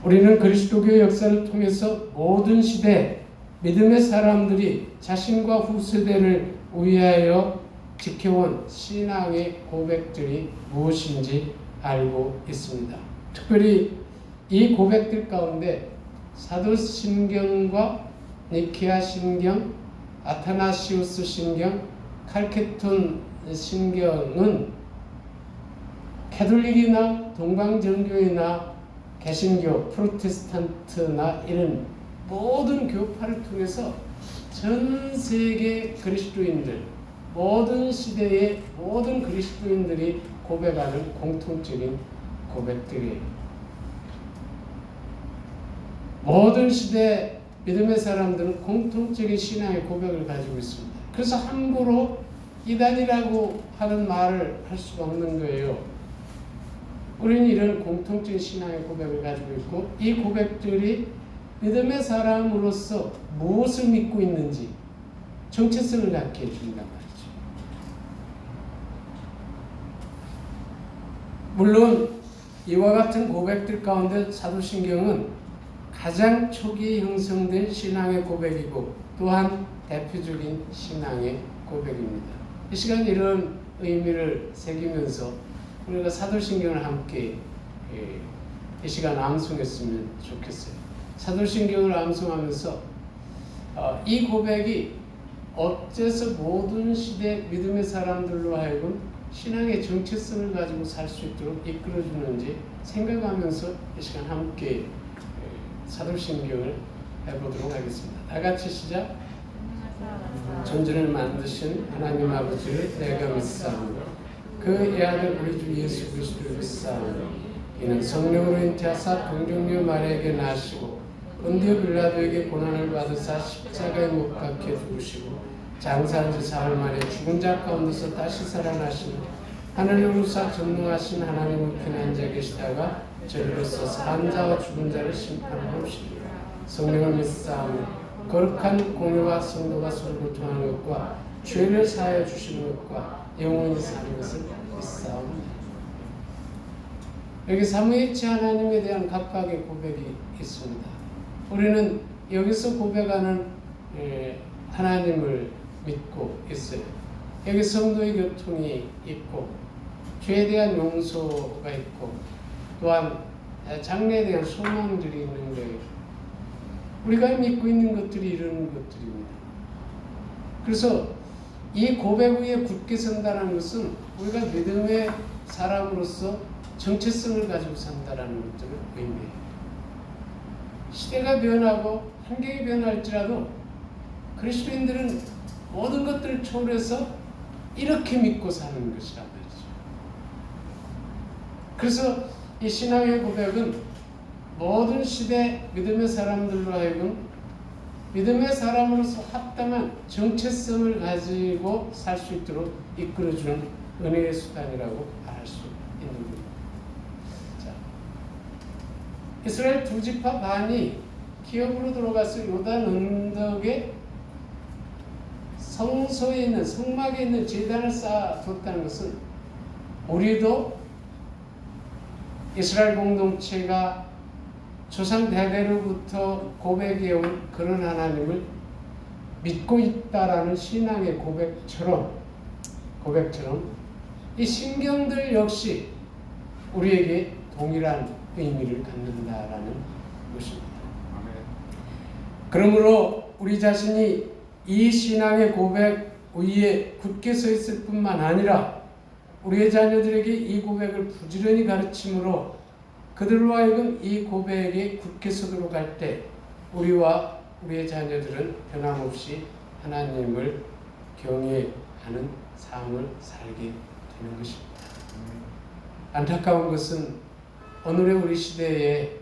우리는 그리스도교의 역사를 통해서 모든 시대 믿음의 사람들이 자신과 후세대를 위하여 지켜온 신앙의 고백들이 무엇인지 알고 있습니다. 특별히 이 고백들 가운데 사도신경과 니케아 신경, 아타나시우스 신경, 칼케톤 신경은 가톨릭이나 동방정교회나 개신교, 프로테스탄트나 이런 모든 교파를 통해서 전 세계 그리스도인들, 모든 시대의 모든 그리스도인들이 고백하는 공통적인 고백들이에요. 모든 시대 믿음의 사람들은 공통적인 신앙의 고백을 가지고 있습니다. 그래서 함부로 이단이라고 하는 말을 할 수가 없는 거예요. 우리는 이런 공통적인 신앙의 고백을 가지고 있고, 이 고백들이 믿음의 사람으로서 무엇을 믿고 있는지 정체성을 갖게 해준단 말이죠. 물론 이와 같은 고백들 가운데 사도신경은 가장 초기에 형성된 신앙의 고백이고 또한 대표적인 신앙의 고백입니다. 이 시간 이런 의미를 새기면서 우리가 사도신경을 함께 이 시간 암송했으면 좋겠어요. 사도신경을 암송하면서 이 고백이 어째서 모든 시대 믿음의 사람들로 하여금 신앙의 정체성을 가지고 살 수 있도록 이끌어주는지 생각하면서 이 시간 함께 사도신경을 해보도록 하겠습니다. 다 같이 시작. 전지를 만드신 하나님 아버지를 내가 믿사오니 그의 아들 우리 주 예수 그리스도를 믿사오니 이는 성령으로 잉태하사 동정녀 마리아에게 나시고 본디오 빌라도에게 고난을 받으사 십자가에 못 박혀 죽으시고 장사한 지 사흘 만에 죽은 자 가운데서 다시 살아나시는 하늘을 우사 전능하신 하나님의 편한 자 계시다가 저리로서 산 자와 죽은 자를 심판하러 오시리라. 성령을 믿사오니 거룩한 공유와 성도가 서로 교통하는 것과 죄를 사하여 주시는 것과 영원히 사는 것을 믿사오니. 여기 삼위일체 하나님에 대한 각각의 고백이 있습니다. 우리는 여기서 고백하는 하나님을 믿고 있어요. 여기 성도의 교통이 있고 죄에 대한 용서가 있고 또한 장래에 대한 소망들이 있는 거예요. 우리가 믿고 있는 것들이 이런 것들입니다. 그래서 이 고백 위에 굳게 선다는 것은 우리가 믿음의 사람으로서 정체성을 가지고 산다는 것들을 의미해요. 시대가 변하고 환경이 변할지라도 그리스도인들은 모든 것들을 초월해서 이렇게 믿고 사는 것이란 말이죠. 그래서 이 신앙의 고백은 모든 시대 믿음의 사람들로 하여금 믿음의 사람으로서 합당한 정체성을 가지고 살 수 있도록 이끌어주는 은혜의 수단이라고 말할 수 있는 겁니다. 자, 이스라엘 두 지파 반이 기업으로 들어가서 요단 언덕에 성소에 있는 성막에 있는 제단을 쌓아뒀다는 것은 우리도 이스라엘 공동체가 조상 대대로부터 고백해온 그런 하나님을 믿고 있다라는 신앙의 고백처럼 이 신경들 역시 우리에게 동일한 의미를 갖는다라는 것입니다. 그러므로 우리 자신이 이 신앙의 고백 위에 굳게 서 있을 뿐만 아니라 우리의 자녀들에게 이 고백을 부지런히 가르침으로 그들로 하여금 이 고백에 굳게 서도록 할 때 우리와 우리의 자녀들은 변함없이 하나님을 경외하는 삶을 살게 되는 것입니다. 안타까운 것은 오늘의 우리 시대에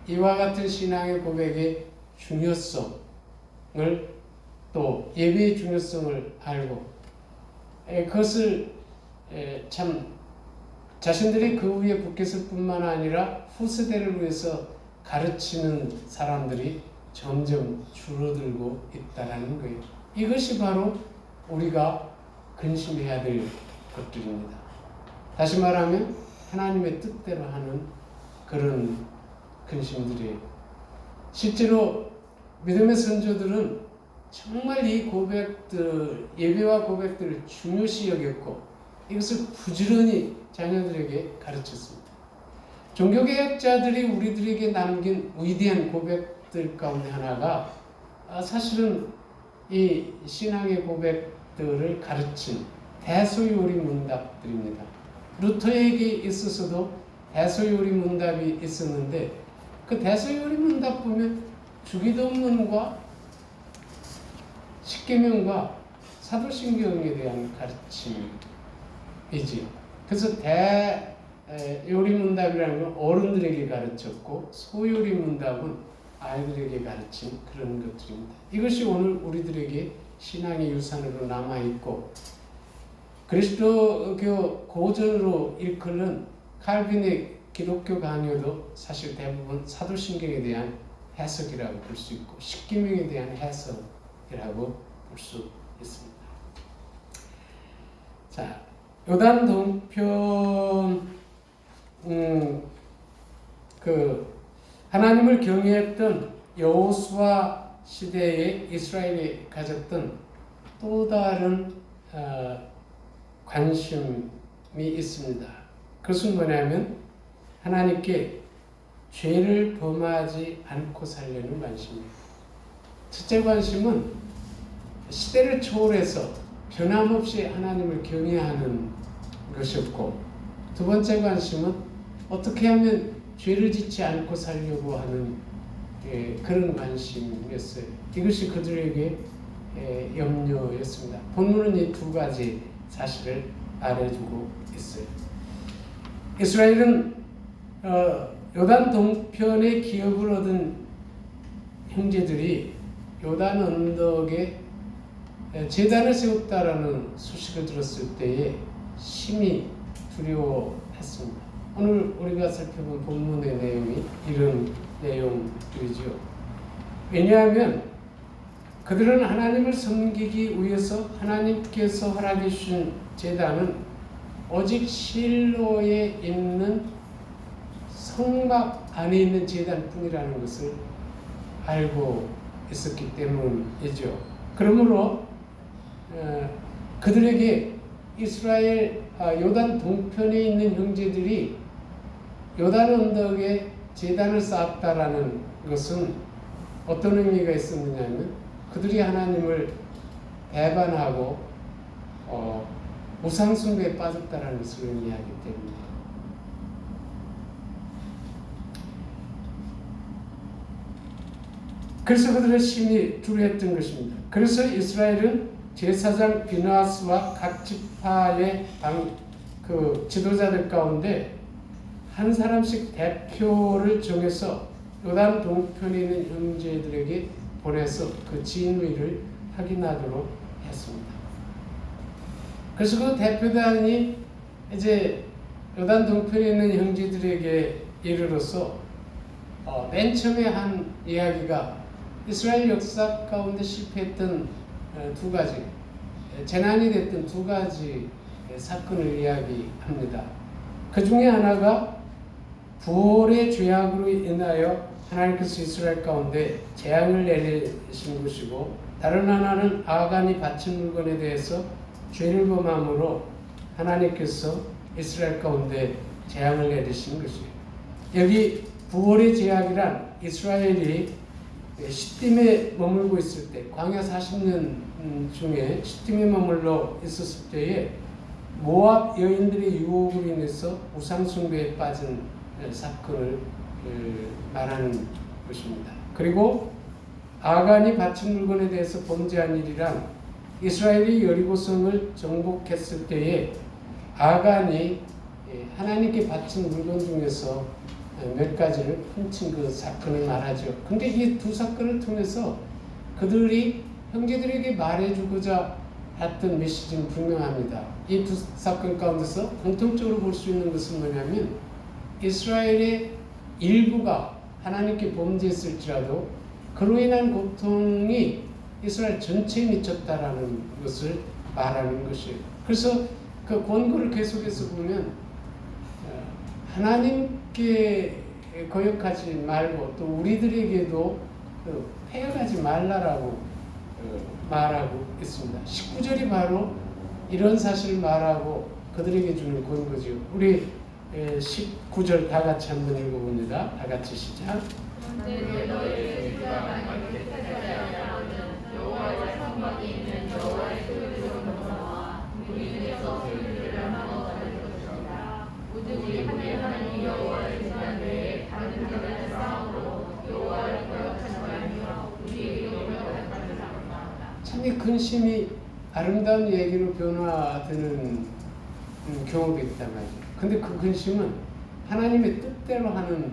이와 같은 신앙의 고백의 중요성을 또 예배의 중요성을 알고 그것을 참 자신들이 그 위에 굳게 설 뿐만 아니라 후세대를 위해서 가르치는 사람들이 점점 줄어들고 있다는 거예요. 이것이 바로 우리가 근심해야 될 것들입니다. 다시 말하면 하나님의 뜻대로 하는 그런 근심들이에요. 실제로 믿음의 선조들은 정말 이 고백들, 예배와 고백들을 중요시 여겼고 이것을 부지런히 자녀들에게 가르쳤습니다. 종교개혁자들이 우리들에게 남긴 위대한 고백들 가운데 하나가 사실은 이 신앙의 고백들을 가르친 대소요리 문답들입니다. 루터에게 있어서도 대소요리 문답이 있었는데 그 대소요리 문답 보면 주기도문과 십계명과 사도신경에 대한 가르침이지요. 그래서 대요리문답이라는 건 어른들에게 가르쳤고 소요리문답은 아이들에게 가르친 그런 것들입니다. 이것이 오늘 우리들에게 신앙의 유산으로 남아있고 그리스도교 고전으로 일컫는 칼빈의 기독교 강요도 사실 대부분 사도신경에 대한 해석이라고 볼 수 있고 십계명에 대한 해석이라고 볼 수 있습니다. 자, 요단 동편 하나님을 경외했던 여호수아 시대에 이스라엘이 가졌던 또 다른 관심이 있습니다. 그것은 뭐냐면 하나님께 죄를 범하지 않고 살려는 관심입니다. 첫째 관심은 시대를 초월해서 변함없이 하나님을 경외하는 것이었고 두 번째 관심은 어떻게 하면 죄를 짓지 않고 살려고 하는 그런 관심이었어요. 이것이 그들에게 염려였습니다. 본문은 이 두 가지 사실을 알려주고 있어요. 이스라엘은 요단 동편의 기업을 얻은 형제들이 요단 언덕에 제단을 세웠다라는 소식을 들었을 때에 심히 두려워했습니다. 오늘 우리가 살펴본 본문의 내용이 이런 내용들이죠. 왜냐하면 그들은 하나님을 섬기기 위해서 하나님께서 허락해 주신 제단은 오직 실로에 있는 성막 안에 있는 제단뿐이라는 것을 알고 있었기 때문이죠. 그러므로 그들에게 이스라엘 요단 동편에 있는 형제들이 요단 언덕에 제단을 쌓았다라는 것은 어떤 의미가 있었느냐면 그들이 하나님을 배반하고 우상숭배에 빠졌다라는 것을 의미하기 때문입니다. 그래서 그들의 심히 두려웠던 것입니다. 그래서 이스라엘은 제사장 비나스와 각 지파의 지도자들 가운데 한 사람씩 대표를 정해서 요단 동편에 있는 형제들에게 보내서 그 진위를 확인하도록 했습니다. 그래서 그 대표단이 이제 요단 동편에 있는 형제들에게 이르러서 맨 처음에 한 이야기가 이스라엘 역사 가운데 실패했던 두 가지, 재난이 됐던 두 가지 사건을 이야기합니다. 그 중에 하나가 부활의 죄악으로 인하여 하나님께서 이스라엘 가운데 재앙을 내리신 것이고, 다른 하나는 아간이 바친 물건에 대해서 죄를 범함으로 하나님께서 이스라엘 가운데 재앙을 내리신 것이에요. 여기 부활의 죄악이란 이스라엘이 시딤에 머물고 있을 때, 광야 40년 중에 시딤에 머물러 있었을 때에 모압 여인들의 유혹으로 인해서 우상숭배에 빠진 사건을 말하는 것입니다. 그리고 아간이 바친 물건에 대해서 범죄한 일이란 이스라엘이 여리고성을 정복했을 때에 아간이 하나님께 바친 물건 중에서 몇 가지를 훔친 그 사건을 말하죠. 근데 이 두 사건을 통해서 그들이 형제들에게 말해주고자 했던 메시지는 분명합니다. 이 두 사건 가운데서 공통적으로 볼 수 있는 것은 뭐냐면 이스라엘의 일부가 하나님께 범죄했을지라도 그로 인한 고통이 이스라엘 전체에 미쳤다라는 것을 말하는 것이에요. 그래서 그 권고를 계속해서 보면 하나님께 거역하지 말고 또 우리들에게도 패역하지 말라라고 말하고 있습니다. 19절이 바로 이런 사실을 말하고 그들에게 주는 권고지요. 우리 19절 다 같이 한번 읽어봅니다. 다 같이 시작. 그런데 너희의 주가 만일 택하지 아니하면 여호와의 성막이 있는 여호와의 소유로부터와 우리 중에서 소유를 나눠받을 것이다. 오직 하늘 하나님 여호와의 제단 외에 다른 제단의 싸움으로 여호와를 거역하지 말며 우리에게 거역하지 말라. 참 이 근심이 아름다운 얘기로 변화되는 경우도 있단 말이에요. 근데 그 근심은 하나님의 뜻대로 하는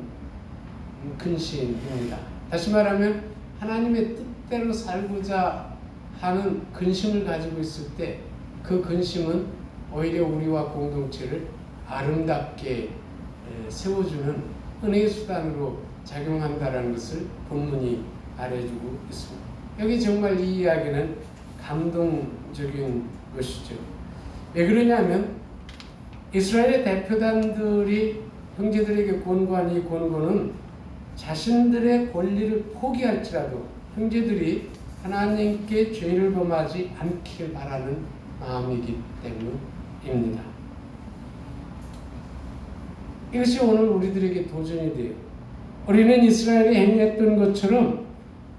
근심입니다. 다시 말하면 하나님의 뜻대로 살고자 하는 근심을 가지고 있을 때 그 근심은 오히려 우리와 공동체를 아름답게 세워주는 은혜의 수단으로 작용한다는 것을 본문이 말해주고 있습니다. 여기 정말 이 이야기는 감동적인 것이죠. 왜 그러냐면 이스라엘의 대표단들이 형제들에게 권고한 이 권고는 자신들의 권리를 포기할지라도 형제들이 하나님께 죄를 범하지 않기를 바라는 마음이기 때문입니다. 이것이 오늘 우리들에게 도전이 돼요. 우리는 이스라엘이 행했던 것처럼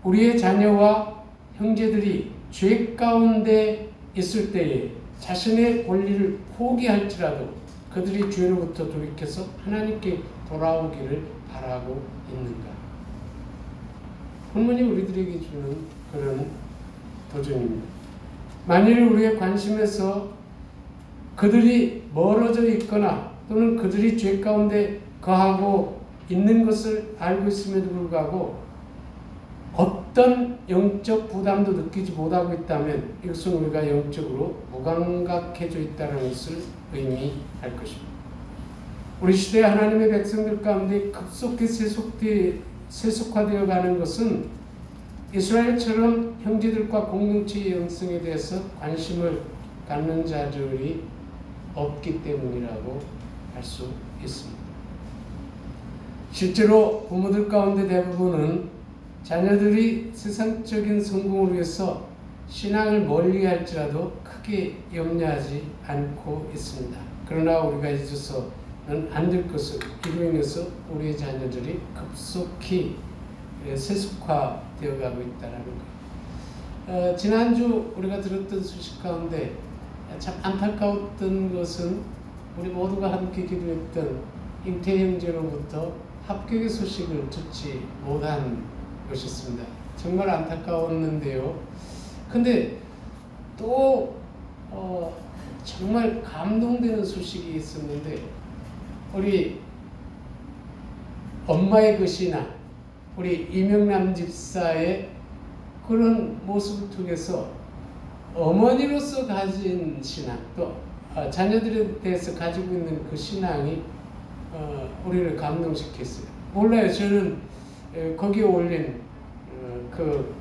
우리의 자녀와 형제들이 죄 가운데 있을 때에 자신의 권리를 포기할지라도 그들이 죄로부터 돌이켜서 하나님께 돌아오기를 바라고 있는가? 본문이 우리들에게 주는 그런 도전입니다. 만일 우리의 관심에서 그들이 멀어져 있거나 또는 그들이 죄 가운데 거하고 있는 것을 알고 있음에도 불구하고 어떤 영적 부담도 느끼지 못하고 있다면 이것은 우리가 영적으로 무감각해져 있다는 것을 의미할 것입니다. 우리 시대 하나님의 백성들 가운데 급속히 세속화되어 가는 것은 이스라엘처럼 형제들과 공동체의 영성에 대해서 관심을 갖는 자들이 없기 때문이라고 할 수 있습니다. 실제로 부모들 가운데 대부분은 자녀들이 세상적인 성공을 위해서 신앙을 멀리할지라도 크게 염려하지 않고 있습니다. 그러나 우리가 잊어서는 안 될 것은 이로 인해서 우리의 자녀들이 급속히 세속화되어 가고 있다는 것. 지난주 우리가 들었던 소식 가운데 참 안타까웠던 것은 우리 모두가 함께 기도했던 잉태 형제로부터 합격의 소식을 듣지 못한 것이었습니다. 정말 안타까웠는데요. 근데 또 정말 감동되는 소식이 있었는데 우리 엄마의 그 신앙, 우리 이명남 집사의 그런 모습을 통해서 어머니로서 가진 신앙, 또 자녀들에 대해서 가지고 있는 그 신앙이 우리를 감동시켰어요. 몰라요. 저는 거기에 올린 그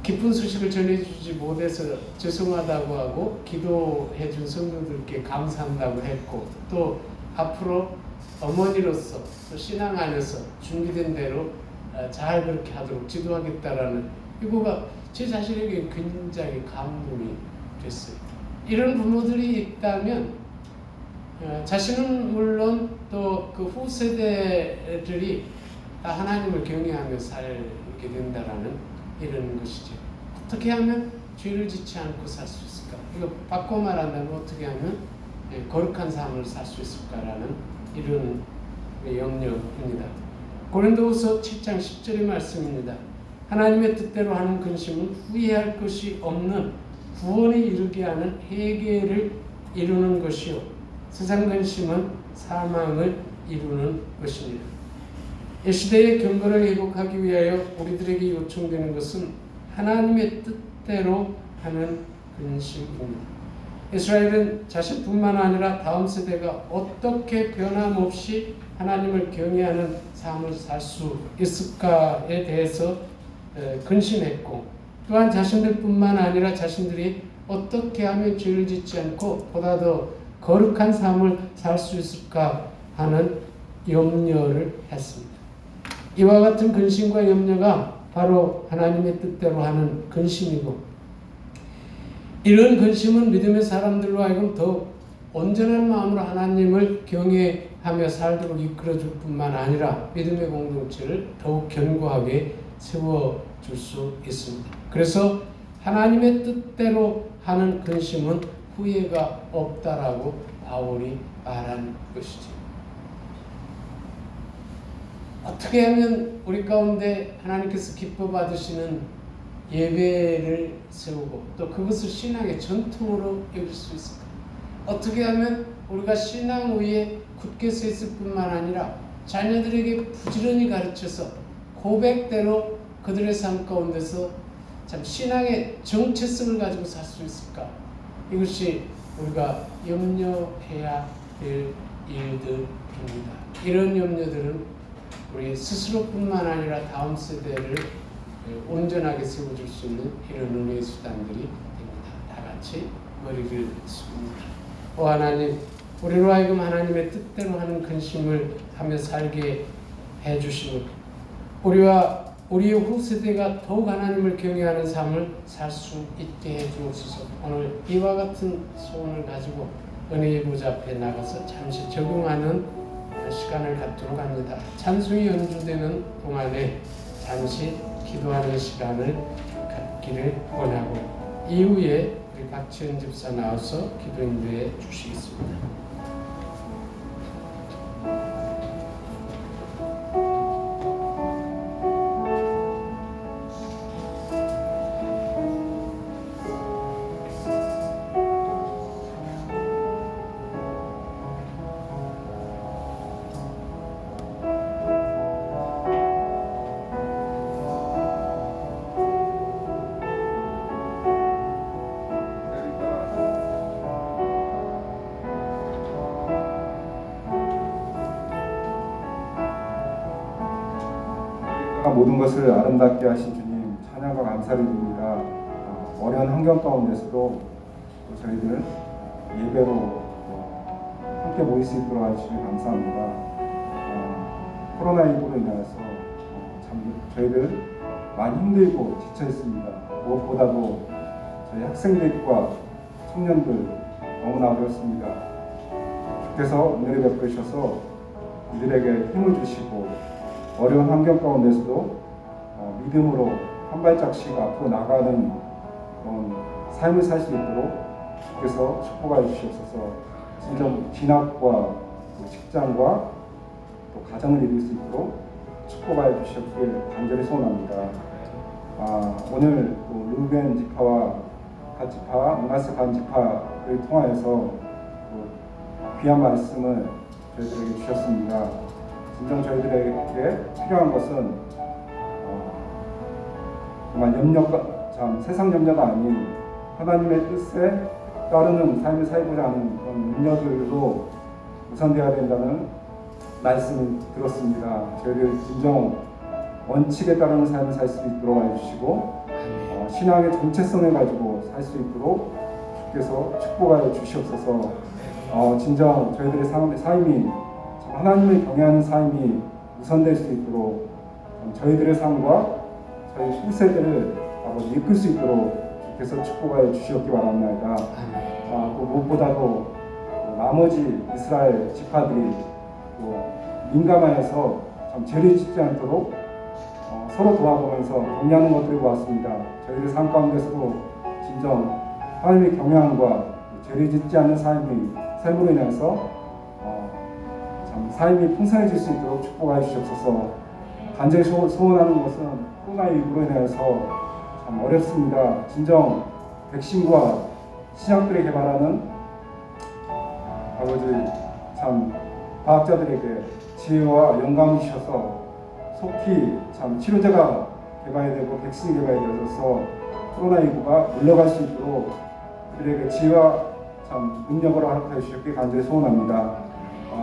기쁜 소식을 전해주지 못해서 죄송하다고 하고 기도해준 성도들께 감사한다고 했고, 또 앞으로 어머니로서 또 신앙 안에서 준비된 대로 잘 그렇게 하도록 지도하겠다라는 이거가 제 자신에게 굉장히 감동이 됐어요. 이런 부모들이 있다면 자신은 물론 또 그 후세대들이 다 하나님을 경외하며 살게 된다라는 이런 것이죠. 어떻게 하면 죄를 짓지 않고 살 수 있을까? 이거 바꿔 말한다면 어떻게 하면 거룩한 삶을 살 수 있을까라는 이런 염려입니다. 고린도후서 7장 10절의 말씀입니다. 하나님의 뜻대로 하는 근심은 후회할 것이 없는 구원에 이르게 하는 회개를 이루는 것이요, 세상 근심은 사망을 이루는 것입니다. 이 시대의 경건을 회복하기 위하여 우리들에게 요청되는 것은 하나님의 뜻대로 하는 근심입니다. 이스라엘은 자신뿐만 아니라 다음 세대가 어떻게 변함없이 하나님을 경외하는 삶을 살 수 있을까에 대해서 근심했고, 또한 자신들뿐만 아니라 자신들이 어떻게 하면 죄를 짓지 않고 보다 더 거룩한 삶을 살 수 있을까 하는 염려를 했습니다. 이와 같은 근심과 염려가 바로 하나님의 뜻대로 하는 근심이고, 이런 근심은 믿음의 사람들로 하여금 더욱 온전한 마음으로 하나님을 경외하며 살도록 이끌어줄 뿐만 아니라 믿음의 공동체를 더욱 견고하게 세워줄 수 있습니다. 그래서 하나님의 뜻대로 하는 근심은 후회가 없다라고 바울이 말한 것이죠. 어떻게 하면 우리 가운데 하나님께서 기뻐 받으시는 예배를 세우고 또 그것을 신앙의 전통으로 여길 수 있을까? 어떻게 하면 우리가 신앙 위에 굳게 서 있을 뿐만 아니라 자녀들에게 부지런히 가르쳐서 고백대로 그들의 삶 가운데서 참 신앙의 정체성을 가지고 살 수 있을까? 이것이 우리가 염려해야 될 일들입니다. 이런 염려들은 우리 스스로뿐만 아니라 다음 세대를 온전하게 세워줄 수 있는 이런 은혜의 수단들이 됩니다. 다 같이 머리를 숙입니다. 오 하나님, 우리로 하여금 하나님의 뜻대로 하는 근심을 하며 살게 해주시고, 우리와 우리의 후세대가 더욱 하나님을 경외하는 삶을 살 수 있게 해주옵소서. 오늘 이와 같은 소원을 가지고 은혜의 보좌 앞에 나가서 잠시 적용하는 시간을 갖도록 합니다. 찬송이 연주되는 동안에 잠시 기도하는 시간을 갖기를 원하고, 이후에 우리 박지은 집사 나와서 기도 인도해 주시겠습니다. 모든 것을 아름답게 하신 주님 찬양과 감사를 드립니다. 어려운 환경 가운데서도 또 저희들 예배로 함께 모일 수 있도록 해주시니 감사합니다. 코로나19로 인해서 저희들 많이 힘들고 지쳐 있습니다. 무엇보다도 저희 학생들과 청년들 너무나 어렵습니다. 주께서 은혜를 베푸셔서 이들에게 힘을 주시고 어려운 환경 가운데서도 믿음으로 한 발짝씩 앞으로 나가는 그런 삶을 살 수 있도록 주께서 축복하여 주시옵소서. 진정 진학과 또 직장과 또 가정을 이룰 수 있도록 축복하여 주시옵길 간절히 소원합니다. 오늘 또 루벤 지파와 갓 지파, 므낫세 반 지파를 통하여서 또 귀한 말씀을 저희들에게 주셨습니다. 진정 저희들에게 필요한 것은 정말 세상 염려가 아닌 하나님의 뜻에 따르는 삶을 살고자 하는 그런 염려들로 우선되어야 된다는 말씀을 들었습니다. 저희들 진정 원칙에 따르는 삶을 살 수 있도록 해주시고 신앙의 정체성을 가지고 살 수 있도록 주께서 축복하여 주시옵소서. 진정 저희들의 삶이 하나님을 경외하는 삶이 우선될 수 있도록 저희들의 삶과 저희 후세대를 아버지 이끌 수 있도록 주께서 축복하여 주시옵기 바랍니다. 또 무엇보다도 나머지 이스라엘 지파들이 민감하여서 참 죄를 짓지 않도록 서로 도와보면서 격려하는 것들을 보았습니다. 저희들 삶 가운데서도 진정 하나님의 경외함과 죄를 짓지 않는 삶으로 인해서 참 삶이 풍성해질 수 있도록 축복하여 주시옵소서. 간절히 소원하는 것은 코로나19로 인해서 참 어렵습니다. 진정 백신과 신약들을 개발하는 아버지 참 과학자들에게 지혜와 영감을 주셔서 속히 참 치료제가 개발되고 백신이 개발되어서 코로나19가 물러갈 수 있도록 그들에게 지혜와 참 능력으로 허락하여 주시길 간절히 소원합니다.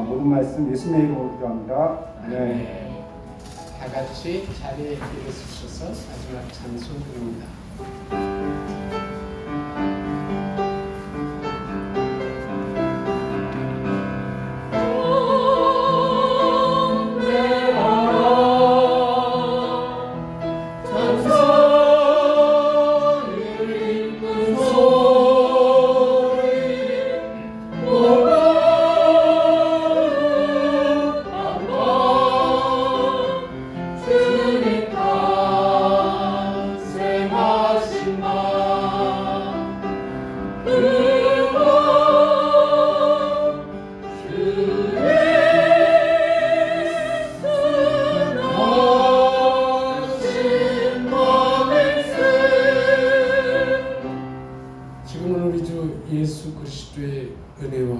모든 말씀 예수님의 이름으로 기도합니다. 네. 다 같이 자리에 일어서셔서 마지막 찬송 드립니다. 예수 그리스도의 은혜와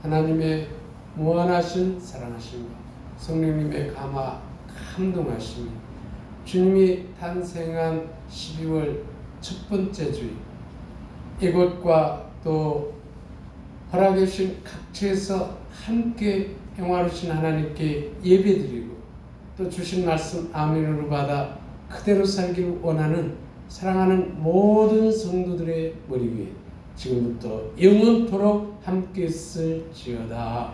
하나님의 무한하신 사랑하심과 성령님의 감동하심이 주님이 탄생한 12월 첫 번째 주일 이곳과 또 허락해 주신 각처에서 함께 영화로우신 하나님께 예배드리고 또 주신 말씀 아멘으로 받아 그대로 살기를 원하는 사랑하는 모든 성도들의 머리 위에 지금부터 영원토록 함께 있을지어다.